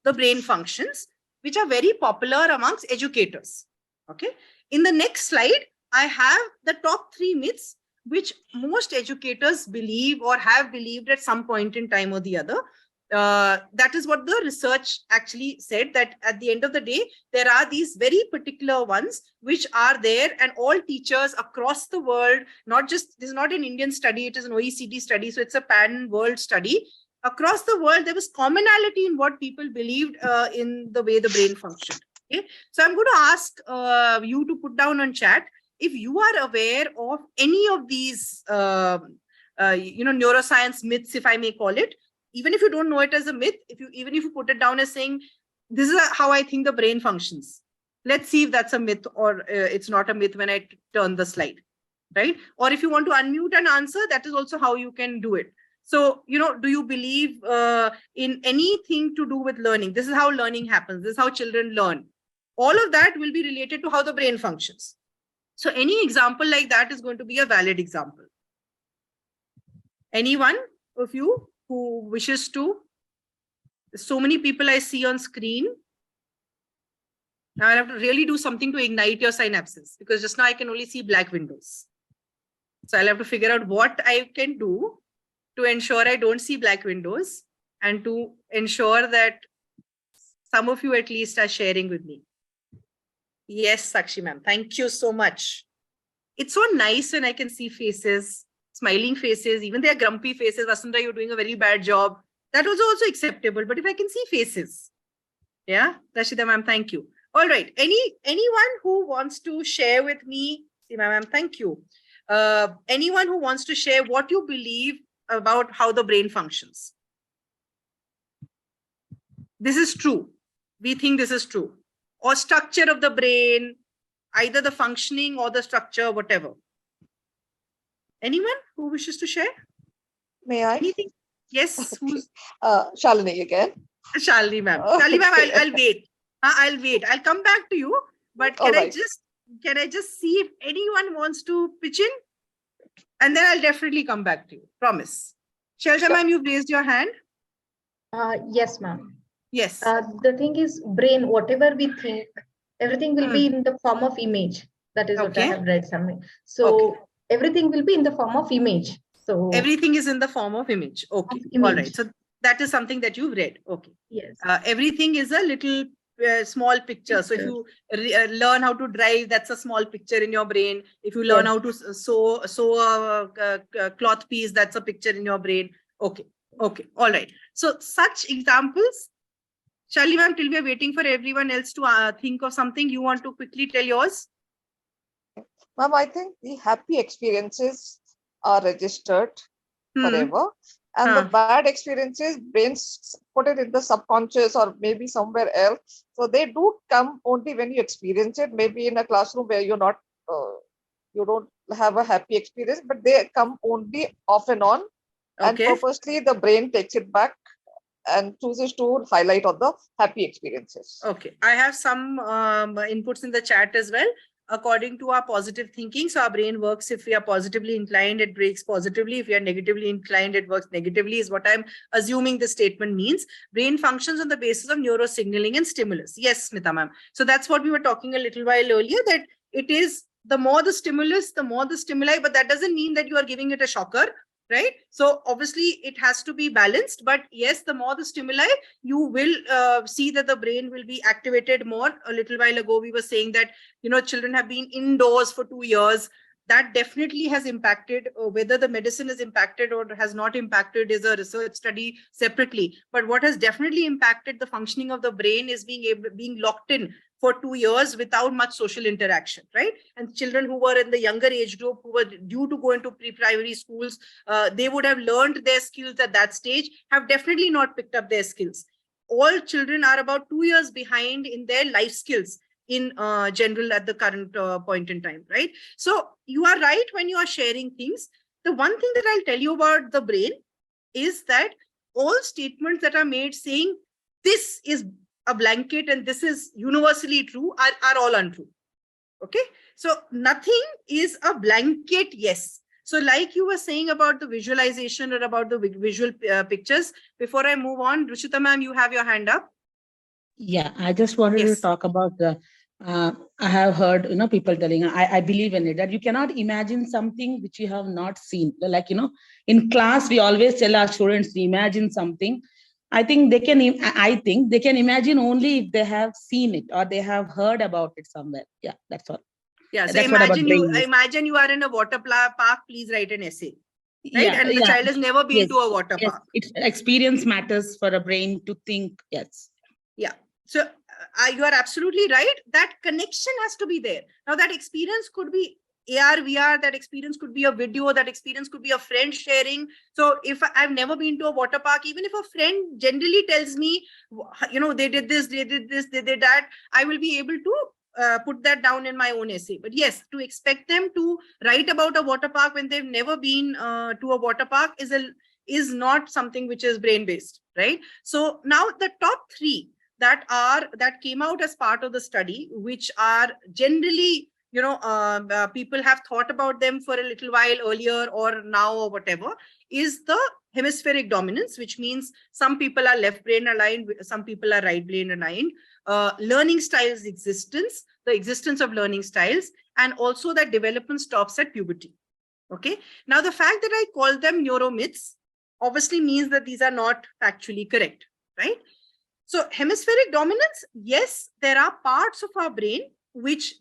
the brain functions, which are very popular amongst educators. Okay. In the next slide, I have the top 3 myths which most educators believe or have believed at some point in time or the other. That is what the research actually said, that at the end of the day, there are these very particular ones which are there, and all teachers across the world, not just, this is not an Indian study, it is an OECD study, so it's a pan-world study. Across the world, there was commonality in what people believed in the way the brain functioned. Okay? So I'm going to ask you to put down on chat if you are aware of any of these neuroscience myths, if I may call it. Even if you don't know it as a myth, even if you put it down as saying, this is how I think the brain functions. Let's see if that's a myth or it's not a myth when I turn the slide, right? Or if you want to unmute and answer, that is also how you can do it. So, do you believe in anything to do with learning? This is how learning happens. This is how children learn. All of that will be related to how the brain functions. So any example like that is going to be a valid example. Anyone of you who wishes to? So many people I see on screen. Now I have to really do something to ignite your synapses, because just now I can only see black windows. So I'll have to figure out what I can do to ensure I don't see black windows, and to ensure that some of you at least are sharing with me. Yes, Sakshi ma'am, thank you so much. It's so nice when I can see faces, smiling faces, even their grumpy faces. Vasundhara, you're doing a very bad job. That was also acceptable, but if I can see faces. Yeah, Rashida ma'am, thank you. All right, anyone who wants to share with me, ma'am, thank you. Anyone who wants to share what you believe about how the brain functions. This is true. We think this is true. Or structure of the brain, either the functioning or the structure, whatever. Anyone who wishes to share? May I? Anything? Yes. Who's? Shalini again. Shalini ma'am. Shalini ma'am, I'll wait. I'll wait. I'll come back to you. But can I just see if anyone wants to pitch in? And then I'll definitely come back to you. Promise. Shelja ma'am, you've raised your hand. Yes, ma'am. Yes. The thing is, brain, whatever we think, everything will be in the form of image. That is what I have read somewhere. So everything will be in the form of image. So everything is in the form of image. Okay. All right. So that is something that you've read. Okay. Yes. Everything is a little small picture. So if you learn how to drive, that's a small picture in your brain. If you learn how to sew a cloth piece, that's a picture in your brain. Okay. Okay. All right. So such examples. Shalini ma'am, till we are waiting for everyone else to think of something, you want to quickly tell yours? Ma'am, I think the happy experiences are registered forever. And the bad experiences, brains put it in the subconscious or maybe somewhere else. So they do come only when you experience it, maybe in a classroom where you're not, you don't have a happy experience, but they come only off and on. And purposely the brain takes it back and chooses to highlight on the happy experiences. Okay. I have some inputs in the chat as well. According to our positive thinking, so our brain works. If we are positively inclined, it breaks positively. If we are negatively inclined, it works negatively, is what I'm assuming the statement means. Brain functions on the basis of neurosignaling and stimulus. Yes, Smita ma'am. So that's what we were talking a little while earlier, that it is the more the stimulus, the more the stimuli, but that doesn't mean that you are giving it a shocker. right? So obviously it has to be balanced, but yes, the more the stimuli, you will see that the brain will be activated more. A little while ago, we were saying that, children have been indoors for 2 years. That definitely has impacted. Whether the medicine is impacted or has not impacted is a research study separately. But what has definitely impacted the functioning of the brain is being locked in for 2 years without much social interaction, right? And children who were in the younger age group, who were due to go into pre-primary schools, they would have learned their skills at that stage, have definitely not picked up their skills. All children are about 2 years behind in their life skills in general at the current point in time, right? So you are right when you are sharing things. The one thing that I'll tell you about the brain is that all statements that are made saying this is a blanket and this is universally true are all untrue. Okay, so nothing is a blanket yes. So like you were saying about the visualization or about the visual pictures, before I move on, Ruchita ma'am, you have your hand up. Yeah, I just wanted to talk about the, I have heard, people telling, I believe in it, that you cannot imagine something which you have not seen. Like, in class, we always tell our students to imagine something. I think they can imagine only if they have seen it or they have heard about it somewhere. Yeah, that's all. Yeah, so imagine you are in a water park, please write an essay. Right? Yeah, and the child has never been to a water park. It's experience matters for a brain to think. Yes. Yeah. So you are absolutely right. That connection has to be there. Now that experience could be AR, VR, that experience could be a video, that experience could be a friend sharing. So if I've never been to a water park, even if a friend generally tells me, they did this, they did that, I will be able to put that down in my own essay. But yes, to expect them to write about a water park when they've never been to a water park is not something which is brain-based, right? So now the top 3 that came out as part of the study, which are generally, people have thought about them for a little while earlier or now or whatever, is the hemispheric dominance, which means some people are left brain aligned, some people are right brain aligned, learning styles existence, the existence of learning styles, and also that development stops at puberty. Okay. Now, the fact that I call them neuromyths obviously means that these are not factually correct, right? So hemispheric dominance, yes, there are parts of our brain which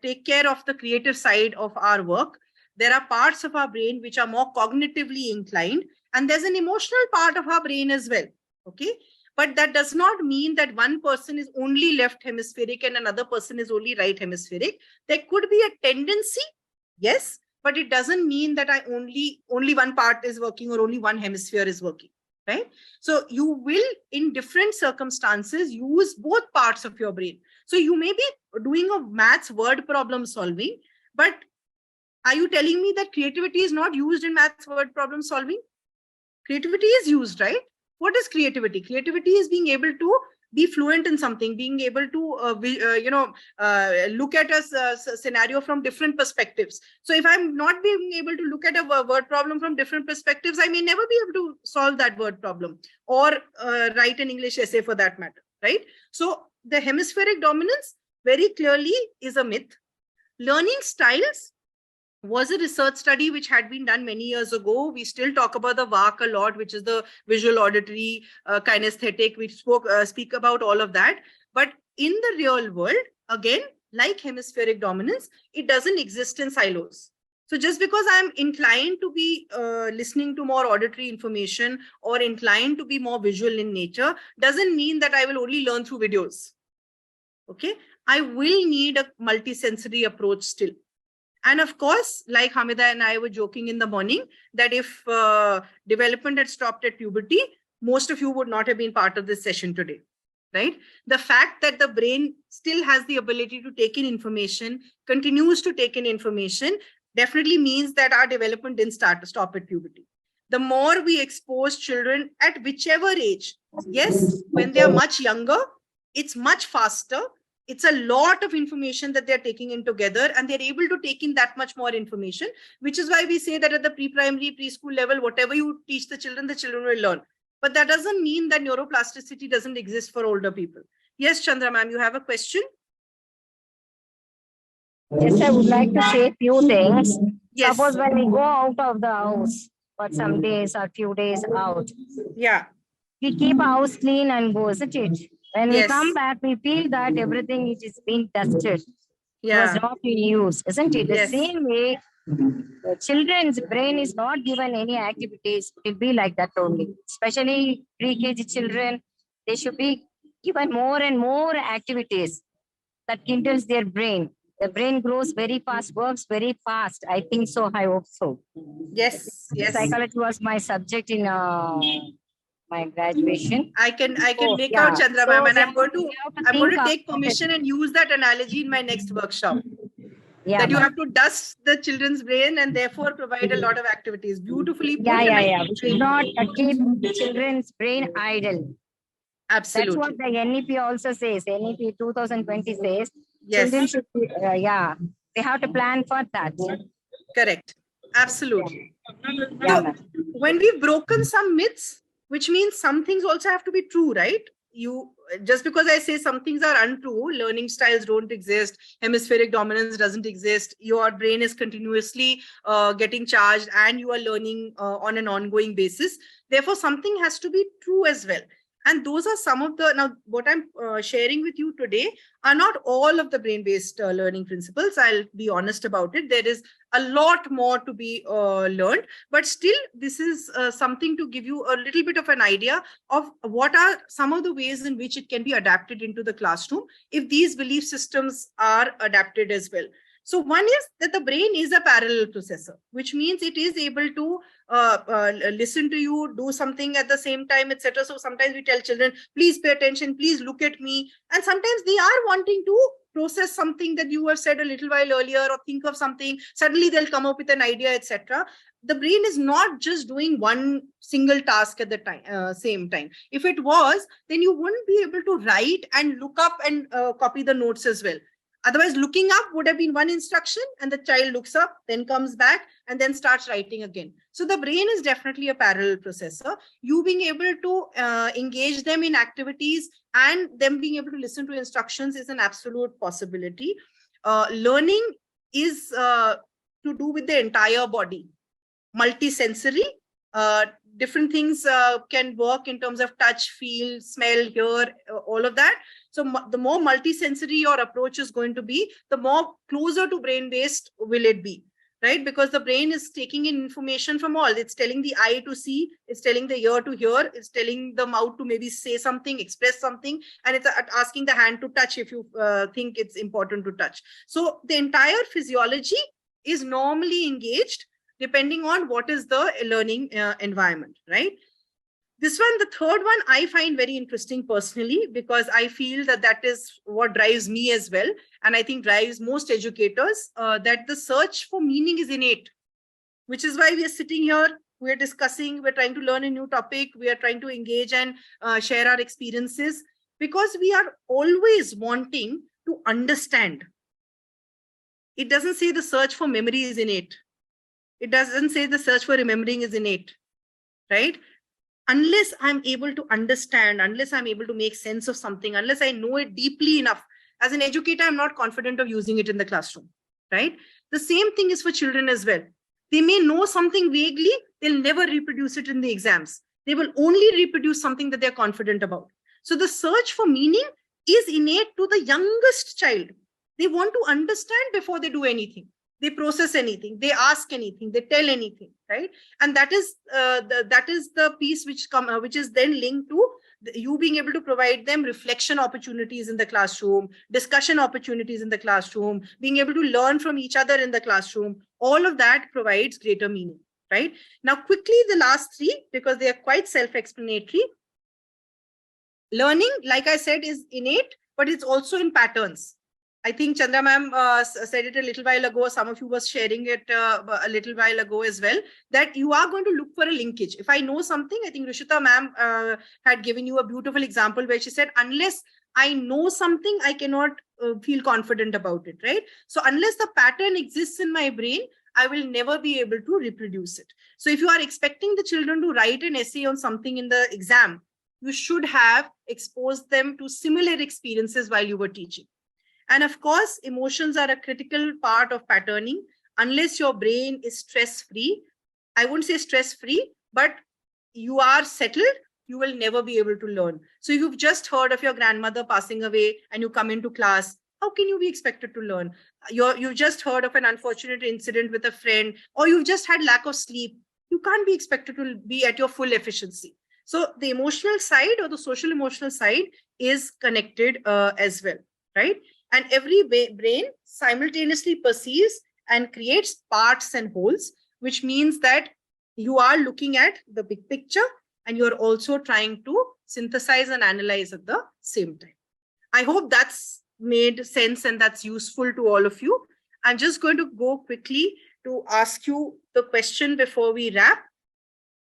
take care of the creative side of our work. There are parts of our brain which are more cognitively inclined, and there's an emotional part of our brain as well. Okay. But that does not mean that one person is only left hemispheric and another person is only right hemispheric. There could be a tendency, yes, but it doesn't mean that only one part is working or only one hemisphere is working. Right? So you will, in different circumstances, use both parts of your brain. So you may be doing a maths word problem solving, but are you telling me that creativity is not used in maths word problem solving? Creativity is used, right? What is creativity? Creativity is being able to be fluent in something, being able to, look at a scenario from different perspectives. So if I'm not being able to look at a word problem from different perspectives, I may never be able to solve that word problem or write an English essay for that matter, right? So the hemispheric dominance very clearly is a myth. Learning styles was a research study which had been done many years ago. We still talk about the VARK a lot, which is the visual, auditory, kinesthetic. We speak about all of that. But in the real world, again, like hemispheric dominance, it doesn't exist in silos. So just because I'm inclined to be listening to more auditory information or inclined to be more visual in nature, doesn't mean that I will only learn through videos. Okay, I will need a multisensory approach still. And of course, like Hamida and I were joking in the morning, that if development had stopped at puberty, most of you would not have been part of this session today, right? The fact that the brain still has the ability to take in information, continues to take in information, definitely means that our development didn't stop at puberty. The more we expose children at whichever age, yes, when they are much younger, it's much faster. It's a lot of information that they're taking in together, and they're able to take in that much more information, which is why we say that at the pre-primary, preschool level, whatever you teach the children will learn. But that doesn't mean that neuroplasticity doesn't exist for older people. Yes, Chandra ma'am, you have a question? Yes, I would like to say a few things. Yes. Suppose when we go out of the house, for some days or few days out. Yeah. We keep our house clean and go, isn't it? When we Yes. come back, we feel that everything which is being dusted was Yeah. not in use, isn't it? The Yes. same way, the children's brain is not given any activities. It will be like that only. Especially pre-KG children, they should be given more and more activities that kindles their brain. The brain grows very fast, works very fast. I think so. I hope so. Yes. Yes. Psychology was my subject in my graduation. I can make yeah. out Chandra So ma'am, and we I'm going to think of take permission and use that analogy in my next workshop. Yeah, that you ma'am. have to dust the children's brain and therefore provide a lot of activities. Beautifully put. Yeah. We should not keep children's brain idle. Absolutely. That's what the NEP also says. NEP 2020 says Yes. children should be, they have to plan for that. Correct. Absolutely. Yeah, So, when we've broken some myths, which means some things also have to be true, right? You just because I say some things are untrue, learning styles don't exist, hemispheric dominance doesn't exist, your brain is continuously getting charged and you are learning on an ongoing basis. Therefore, something has to be true as well. And those are some of the, now what I'm sharing with you today are not all of the brain-based learning principles. I'll be honest about it. There is a lot more to be learned, but still this is something to give you a little bit of an idea of what are some of the ways in which it can be adapted into the classroom if these belief systems are adapted as well. So one is that the brain is a parallel processor, which means it is able to listen to you, do something at the same time, etc. So sometimes we tell children, please pay attention, please look at me. And sometimes they are wanting to process something that you have said a little while earlier or think of something. Suddenly they'll come up with an idea, etc. The brain is not just doing one single task at the same time. If it was, then you wouldn't be able to write and look up and copy the notes as well. Otherwise, looking up would have been one instruction and the child looks up, then comes back and then starts writing again. So the brain is definitely a parallel processor. You being able to engage them in activities and them being able to listen to instructions is an absolute possibility. Learning is to do with the entire body, multisensory. Different things can work in terms of touch, feel, smell, hear, all of that. So the more multisensory your approach is going to be, the more closer to brain-based will it be, right? Because the brain is taking in information from all. It's telling the eye to see, it's telling the ear to hear, it's telling the mouth to maybe say something, express something, and it's asking the hand to touch if you think it's important to touch. So the entire physiology is normally engaged depending on what is the learning environment, right? This one, the third one, I find very interesting personally, because I feel that that is what drives me as well. And I think drives most educators, that the search for meaning is innate, which is why we are sitting here, we're discussing, we're trying to learn a new topic, we are trying to engage and share our experiences, because we are always wanting to understand. It doesn't say the search for memory is innate. It doesn't say the search for remembering is innate, right? Unless I'm able to understand, unless I'm able to make sense of something, unless I know it deeply enough, as an educator, I'm not confident of using it in the classroom, right? The same thing is for children as well. They may know something vaguely, they'll never reproduce it in the exams. They will only reproduce something that they're confident about. So the search for meaning is innate to the youngest child. They want to understand before they do anything. They process anything, they ask anything, they tell anything, right? And that is the piece which is then linked to you being able to provide them reflection opportunities in the classroom, discussion opportunities in the classroom, being able to learn from each other in the classroom. All of that provides greater meaning, right? Now, quickly, the last three, because they are quite self-explanatory. Learning, like I said, is innate, but it's also in patterns. I think Chandra ma'am said it a little while ago. Some of you was sharing it a little while ago as well, that you are going to look for a linkage. If I know something, I think Rishita ma'am had given you a beautiful example where she said, unless I know something, I cannot feel confident about it, right? So unless the pattern exists in my brain, I will never be able to reproduce it. So if you are expecting the children to write an essay on something in the exam, you should have exposed them to similar experiences while you were teaching. And of course, emotions are a critical part of patterning. Unless your brain is stress-free, I wouldn't say stress-free, but you are settled, you will never be able to learn. So if you've just heard of your grandmother passing away and you come into class, how can you be expected to learn? You've just heard of an unfortunate incident with a friend, or you've just had lack of sleep. You can't be expected to be at your full efficiency. So the emotional side or the social emotional side is connected as well, right? And every brain simultaneously perceives and creates parts and wholes, which means that you are looking at the big picture and you're also trying to synthesize and analyze at the same time. I hope that's made sense and that's useful to all of you. I'm just going to go quickly to ask you the question before we wrap.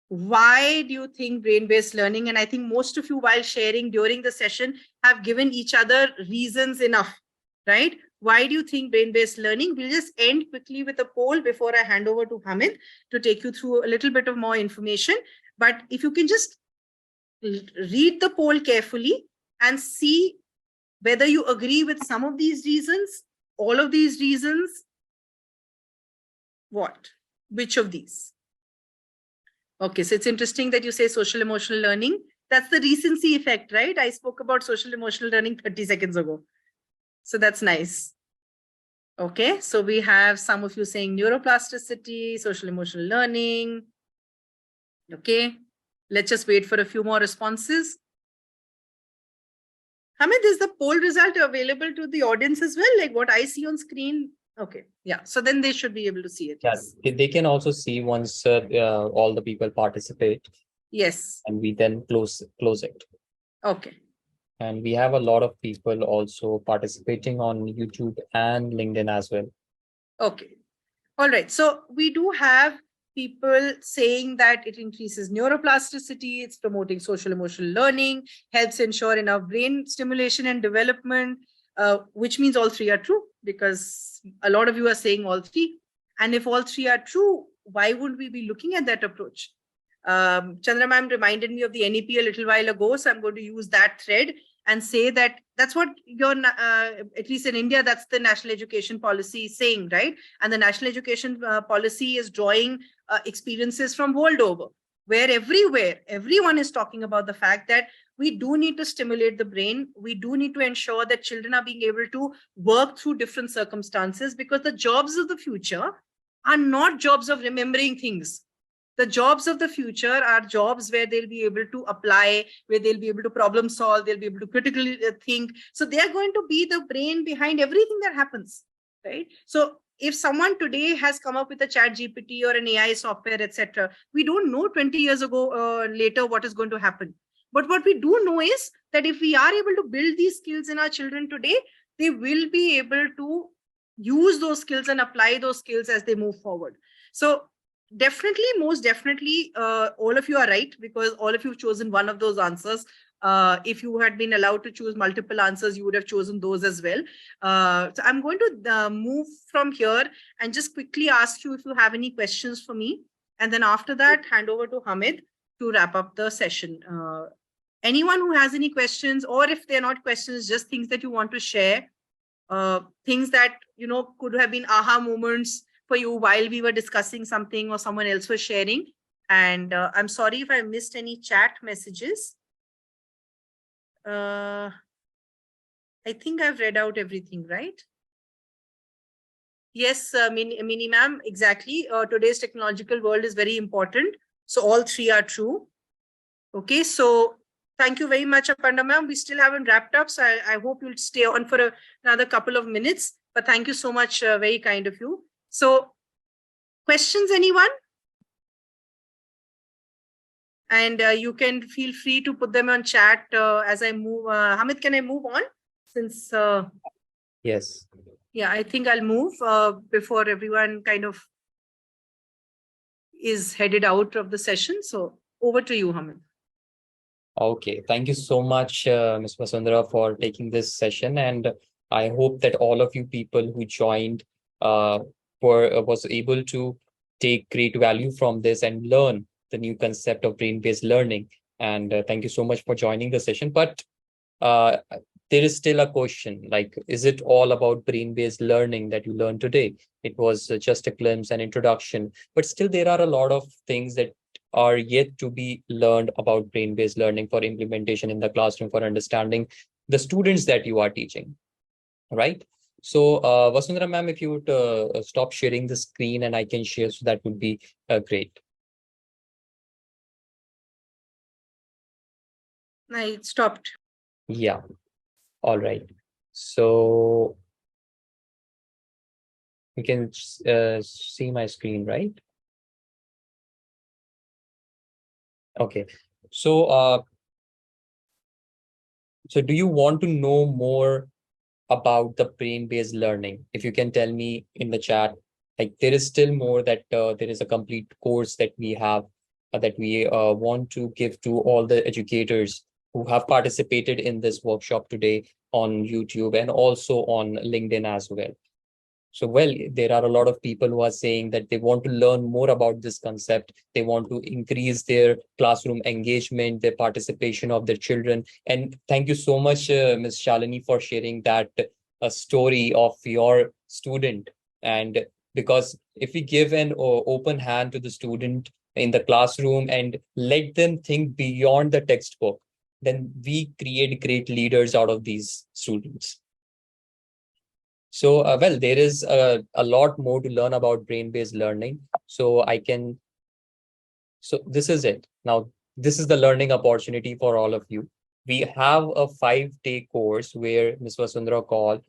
Why do you think brain-based learning? And I think most of you, while sharing during the session, have given each other reasons enough, right? Why do you think brain-based learning? We'll just end quickly with a poll before I hand over to Hamid to take you through a little bit of more information. But if you can just read the poll carefully and see whether you agree with some of these reasons, all of these reasons, what? Which of these? Okay, so it's interesting that you say social emotional learning. That's the recency effect, right? I spoke about social emotional learning 30 seconds ago. So that's nice. Okay, so we have some of you saying neuroplasticity, social emotional learning. Okay, let's just wait for a few more responses. Hamid, is the poll result available to the audience as well? Like what I see on screen? Okay, yeah, so then they should be able to see it. Yes, they can also see once all the people participate. Yes. And we then close it. Okay. And we have a lot of people also participating on YouTube and LinkedIn as well. Okay. All right. So we do have people saying that it increases neuroplasticity, it's promoting social emotional learning, helps ensure enough brain stimulation and development, which means all three are true, because a lot of you are saying all three. And if all three are true, why wouldn't we be looking at that approach? Chandra ma'am reminded me of the NEP a little while ago, so I'm going to use that thread and say that that's what your, at least in India, that's the national education policy saying, right? And the national education policy is drawing experiences from world over, where everywhere, everyone is talking about the fact that we do need to stimulate the brain. We do need to ensure that children are being able to work through different circumstances, because the jobs of the future are not jobs of remembering things. The jobs of the future are jobs where they'll be able to apply, where they'll be able to problem solve, they'll be able to critically think. So they are going to be the brain behind everything that happens, right? So if someone today has come up with a chat GPT or an AI software, etc., we don't know 20 years ago later what is going to happen. But what we do know is that if we are able to build these skills in our children today, they will be able to use those skills and apply those skills as they move forward. So definitely, most definitely, all of you are right, because all of you have chosen one of those answers. If you had been allowed to choose multiple answers, you would have chosen those as well. So I'm going to move from here and just quickly ask you if you have any questions for me. And then after that, hand over to Hamid to wrap up the session. Anyone who has any questions, or if they're not questions, just things that you want to share, things that, you know, could have been aha moments for you while we were discussing something or someone else was sharing. And I'm sorry if I missed any chat messages. I think I've read out everything, right? Yes, Mini ma'am, exactly. Today's technological world is very important. So all three are true. Okay, so thank you very much, Apanda ma'am. We still haven't wrapped up, so I hope you'll stay on for another couple of minutes. But thank you so much, very kind of you. So, questions, anyone? And you can feel free to put them on chat as I move. Hamid, can I move on? Since yes. Yeah, I think I'll move before everyone kind of is headed out of the session. So over to you, Hamid. Okay, thank you so much, Ms. Vasundhara, for taking this session. And I hope that all of you people who joined was able to take great value from this and learn the new concept of brain-based learning. And thank you so much for joining the session. But there is still a question, like, is it all about brain-based learning that you learned today? It was just a glimpse, an introduction, but still there are a lot of things that are yet to be learned about brain-based learning for implementation in the classroom, for understanding the students that you are teaching, right? So, Vasundhara ma'am, if you would stop sharing the screen and I can share, so that would be great. I stopped. Yeah. All right. So you can see my screen, right? Okay. So, so do you want to know more about the brain-based learning? If you can tell me in the chat, like there is still more, that there is a complete course that we have that we want to give to all the educators who have participated in this workshop today on YouTube and also on LinkedIn as well. So, well, there are a lot of people who are saying that they want to learn more about this concept. They want to increase their classroom engagement, their participation of their children. And thank you so much, Ms. Shalini, for sharing that story of your student. And because if we give an open hand to the student in the classroom and let them think beyond the textbook, then we create great leaders out of these students. So, well, there is a lot more to learn about brain-based learning. So this is it. Now, this is the learning opportunity for all of you. We have a 5-day course where Ms. Vasundhara Kaul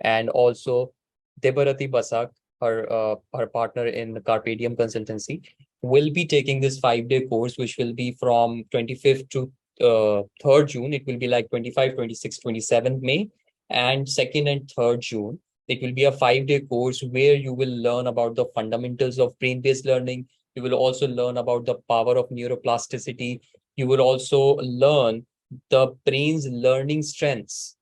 and also Debarati Basak, her partner in the Carpediem consultancy, will be taking this 5-day course, which will be from 25th to 3rd June. It will be like 25, 26, 27 May, and 2nd and 3rd June. It will be a 5-day course where you will learn about the fundamentals of brain-based learning. You will also learn about the power of neuroplasticity. You will also learn the brain's learning strengths.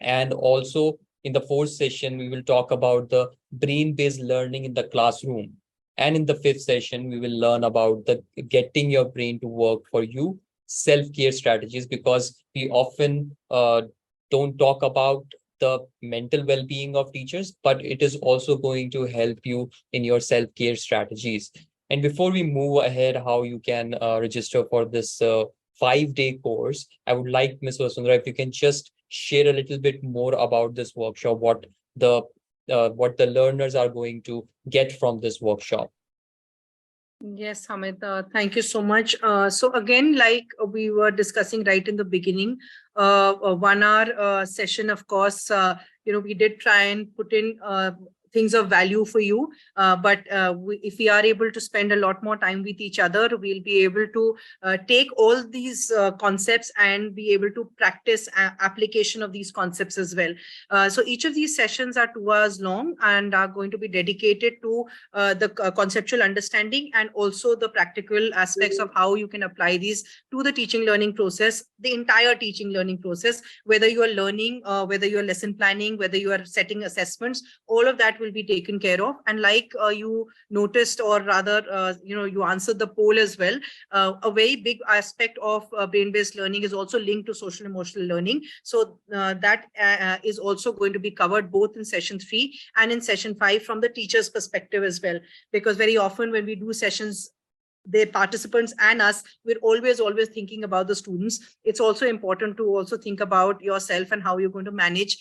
And also in the 4th session, we will talk about the brain-based learning in the classroom. And in the 5th session, we will learn about the getting your brain to work for you, self-care strategies, because we often don't talk about the mental well-being of teachers, but it is also going to help you in your self-care strategies. And before we move ahead, how you can register for this 5-day course, I would like, Ms. Vasundhara, if you can just share a little bit more about this workshop, what the learners are going to get from this workshop. Yes, Hamid, thank you so much. So again, like we were discussing right in the beginning, a 1-hour session, of course, we did try and put in things of value for you. But if we are able to spend a lot more time with each other, we'll be able to take all these concepts and be able to practice application of these concepts as well. So each of these sessions are 2 hours long and are going to be dedicated to the conceptual understanding and also the practical aspects of how you can apply these to the teaching learning process, the entire teaching learning process, whether you are learning, whether you are lesson planning, whether you are setting assessments, all of that will be taken care of. And like you noticed, or rather, you answered the poll as well. A very big aspect of brain-based learning is also linked to social emotional learning. So that is also going to be covered both in session 3 and in session 5 from the teacher's perspective as well. Because very often when we do sessions, the participants and us, we're always thinking about the students. It's also important to also think about yourself and how you're going to manage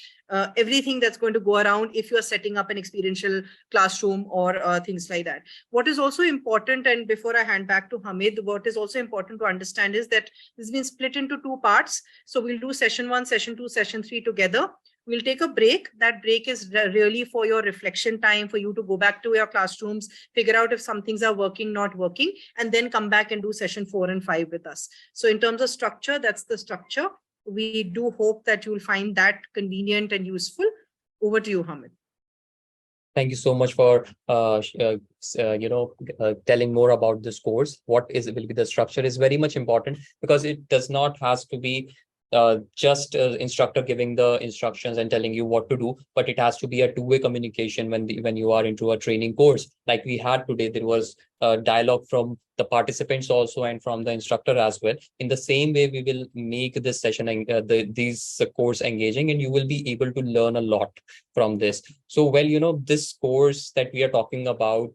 everything that's going to go around if you're setting up an experiential classroom or things like that. What is also important, and before I hand back to Hamid, what is also important to understand is that this has been split into 2 parts. So we'll do session 1, session 2, session 3 together. We'll take a break. That break is really for your reflection time, for you to go back to your classrooms, figure out if some things are working, not working, and then come back and do session 4 and 5 with us. So in terms of structure, that's the structure. We do hope that you'll find that convenient and useful. Over to you, Hamid. Thank you so much for telling more about this course. What will be the structure is very much important, because it does not has to be just instructor giving the instructions and telling you what to do, but it has to be a two-way communication when you are into a training course. Like we had today, there was a dialogue from the participants also and from the instructor as well. In the same way, we will make this session and these course engaging, and you will be able to learn a lot from this. So, well, this course that we are talking about,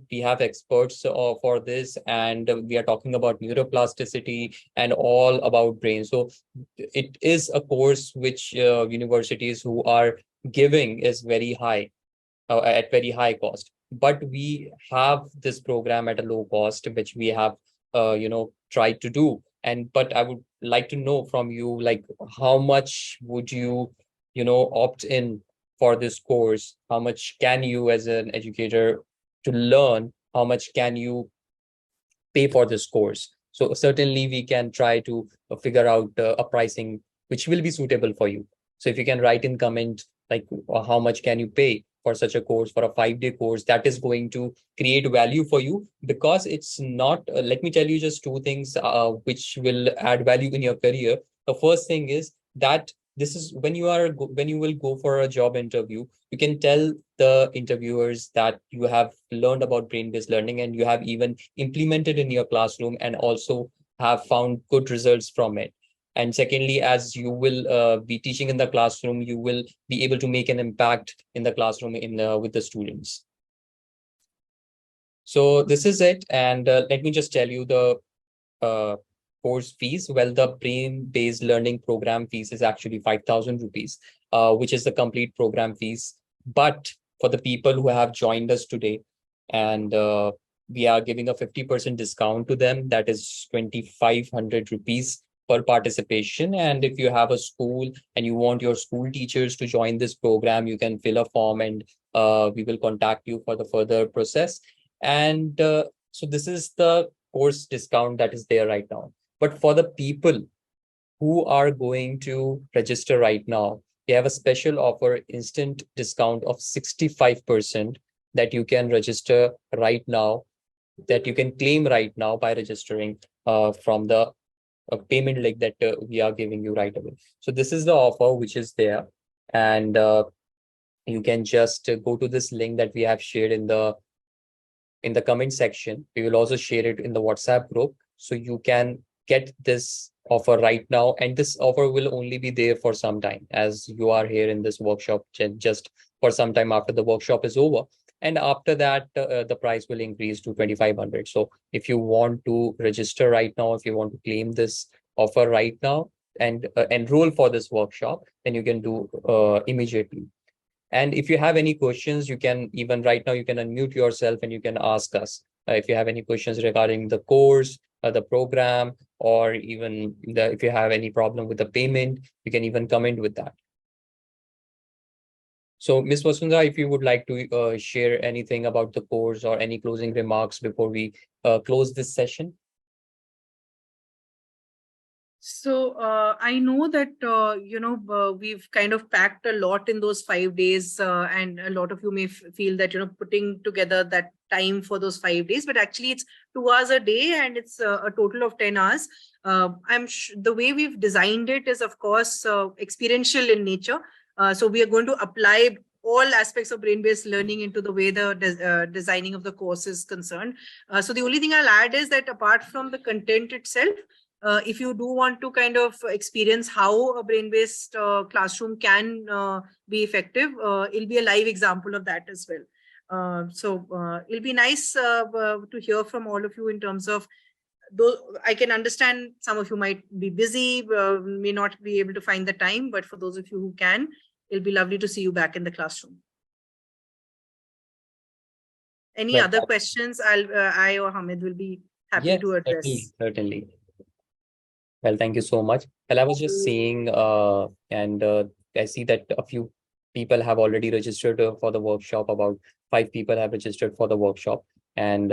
we have experts for this, and we are talking about neuroplasticity and all about brain. So it is a course which universities who are giving is very high, at very high cost. But we have this program at a low cost, which we have, tried to do. But I would like to know from you, like, how much would you, opt in for this course? How much can you, as an educator, to learn? How much can you pay for this course? So certainly we can try to figure out a pricing which will be suitable for you. So if you can write in comment, like, how much can you pay for such a course, for a 5-day course that is going to create value for you, because it's not, let me tell you just two things which will add value in your career. The first thing is that this is when you will go for a job interview, you can tell the interviewers that you have learned about brain-based learning and you have even implemented in your classroom and also have found good results from it. And secondly, as you will be teaching in the classroom, you will be able to make an impact in the classroom with the students. So this is it. And let me just tell you the course fees. Well, the brain-based learning program fees is actually 5,000 rupees, which is the complete program fees. But for the people who have joined us today, and we are giving a 50% discount to them, that is 2,500 rupees per participation. And if you have a school and you want your school teachers to join this program, you can fill a form and we will contact you for the further process. And so this is the course discount that is there right now. But for the people who are going to register right now, they have a special offer, instant discount of 65% that you can register right now, that you can claim right now by registering from the payment link that we are giving you right away. So this is the offer which is there, and you can just go to this link that we have shared in the comment section. We will also share it in the WhatsApp group, so you can get this offer right now. And this offer will only be there for some time, as you are here in this workshop just for some time after the workshop is over. And after that, the price will increase to 2,500. So if you want to register right now, if you want to claim this offer right now and enroll for this workshop, then you can do immediately. And if you have any questions, you can even right now, you can unmute yourself and you can ask us. If you have any questions regarding the course, the program, or even if you have any problem with the payment, you can even comment with that. So, Ms. Vasundhara, if you would like to share anything about the course or any closing remarks before we close this session. So I know that, we've kind of packed a lot in those 5 days, and a lot of you may feel that, putting together that time for those 5 days, but actually it's 2 hours a day and it's a total of 10 hours. The way we've designed it is, of course, experiential in nature. So we are going to apply all aspects of brain-based learning into the way the designing of the course is concerned. So the only thing I'll add is that apart from the content itself, if you do want to kind of experience how a brain-based classroom can be effective, it'll be a live example of that as well. So it'll be nice to hear from all of you in terms of, though I can understand some of you might be busy, may not be able to find the time, but for those of you who can, it'll be lovely to see you back in the classroom. Any other questions? I or Hamid will be happy to address. Certainly. Well, thank you so much. Well, I was just seeing, and I see that a few people have already registered for the workshop. About 5 people have registered for the workshop, and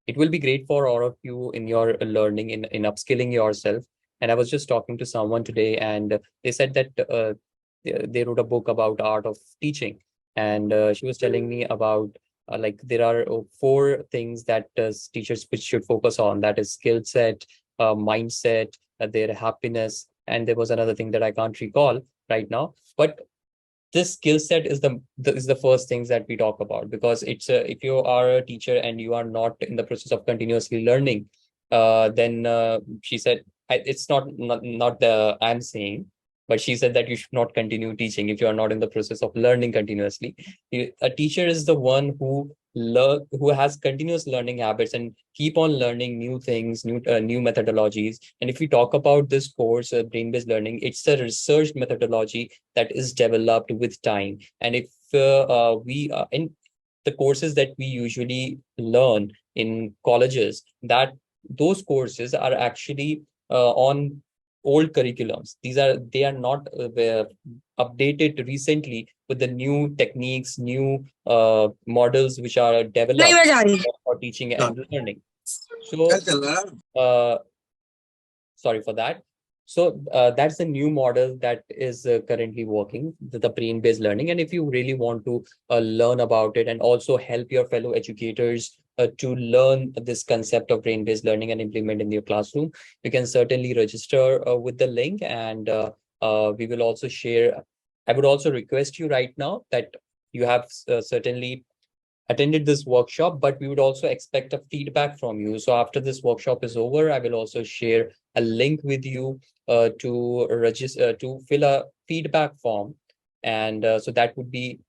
it will be great for all of you in your learning, in upskilling yourself. And I was just talking to someone today, and they said that they wrote a book about art of teaching, and she was telling me about like there are 4 things that teachers should focus on. That is skill set, mindset, their happiness, and there was another thing that I can't recall right now. But this skill set is the first things that we talk about, because it's if you are a teacher and you are not in the process of continuously learning, then she said, it's not the I'm saying, but she said that you should not continue teaching if you are not in the process of learning continuously. A teacher is the one who has continuous learning habits and keep on learning new things, new methodologies. And if we talk about this course, brain-based learning, it's a research methodology that is developed with time. And if we in the courses that we usually learn in colleges, that those courses are actually on old curriculums. They are not updated recently with the new techniques, new models which are developed for teaching and learning. So sorry for that. So that's the new model that is currently working, the brain-based learning. And if you really want to learn about it and also help your fellow educators to learn this concept of brain-based learning and implement in your classroom, you can certainly register with the link. And we will also share. I would also request you right now that you have certainly attended this workshop, but we would also expect a feedback from you. So after this workshop is over, I will also share a link with you to register, to fill a feedback form. And so that would be,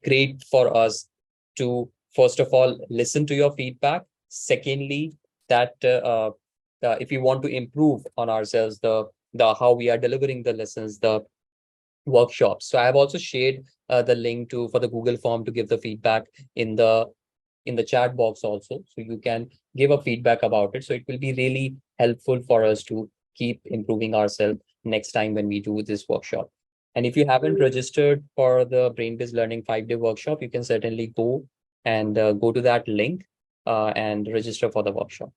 great for us to, first of all, listen to your feedback. Secondly, that if we want to improve on ourselves, the how we are delivering the lessons, the workshops. So I have also shared the link for the Google form to give the feedback in the chat box also. So you can give a feedback about it. So it will be really helpful for us to keep improving ourselves next time when we do this workshop. And if you haven't registered for the brain-based learning 5-day workshop, you can certainly go to that link and register for the workshop.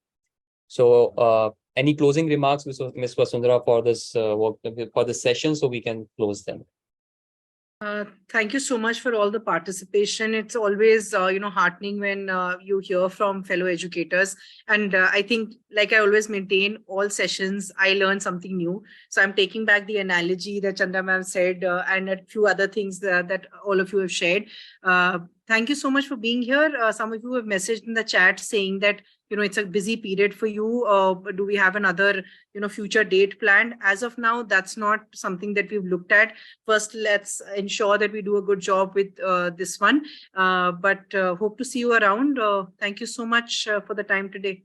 So any closing remarks, Ms. Vasundhara, for this for this session, so we can close them? Thank you so much for all the participation. It's always, heartening when you hear from fellow educators. And I think, like I always maintain, all sessions, I learn something new. So I'm taking back the analogy that Chanda ma'am said and a few other things that all of you have shared. Thank you so much for being here. Some of you have messaged in the chat saying that, it's a busy period for you. Do we have another, future date planned? As of now, that's not something that we've looked at. First, let's ensure that we do a good job with this one. But hope to see you around. Thank you so much for the time today.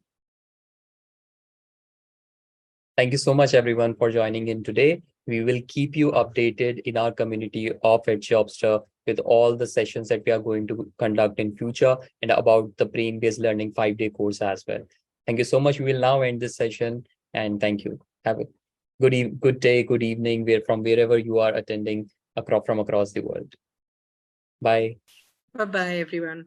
Thank you so much, everyone, for joining in today. We will keep you updated in our community of Edjobster with all the sessions that we are going to conduct in future and about the brain-based learning 5-day course as well. Thank you so much. We will now end this session, and thank you. Have a good day, good evening, from wherever you are attending from across the world. Bye. Bye-bye, everyone.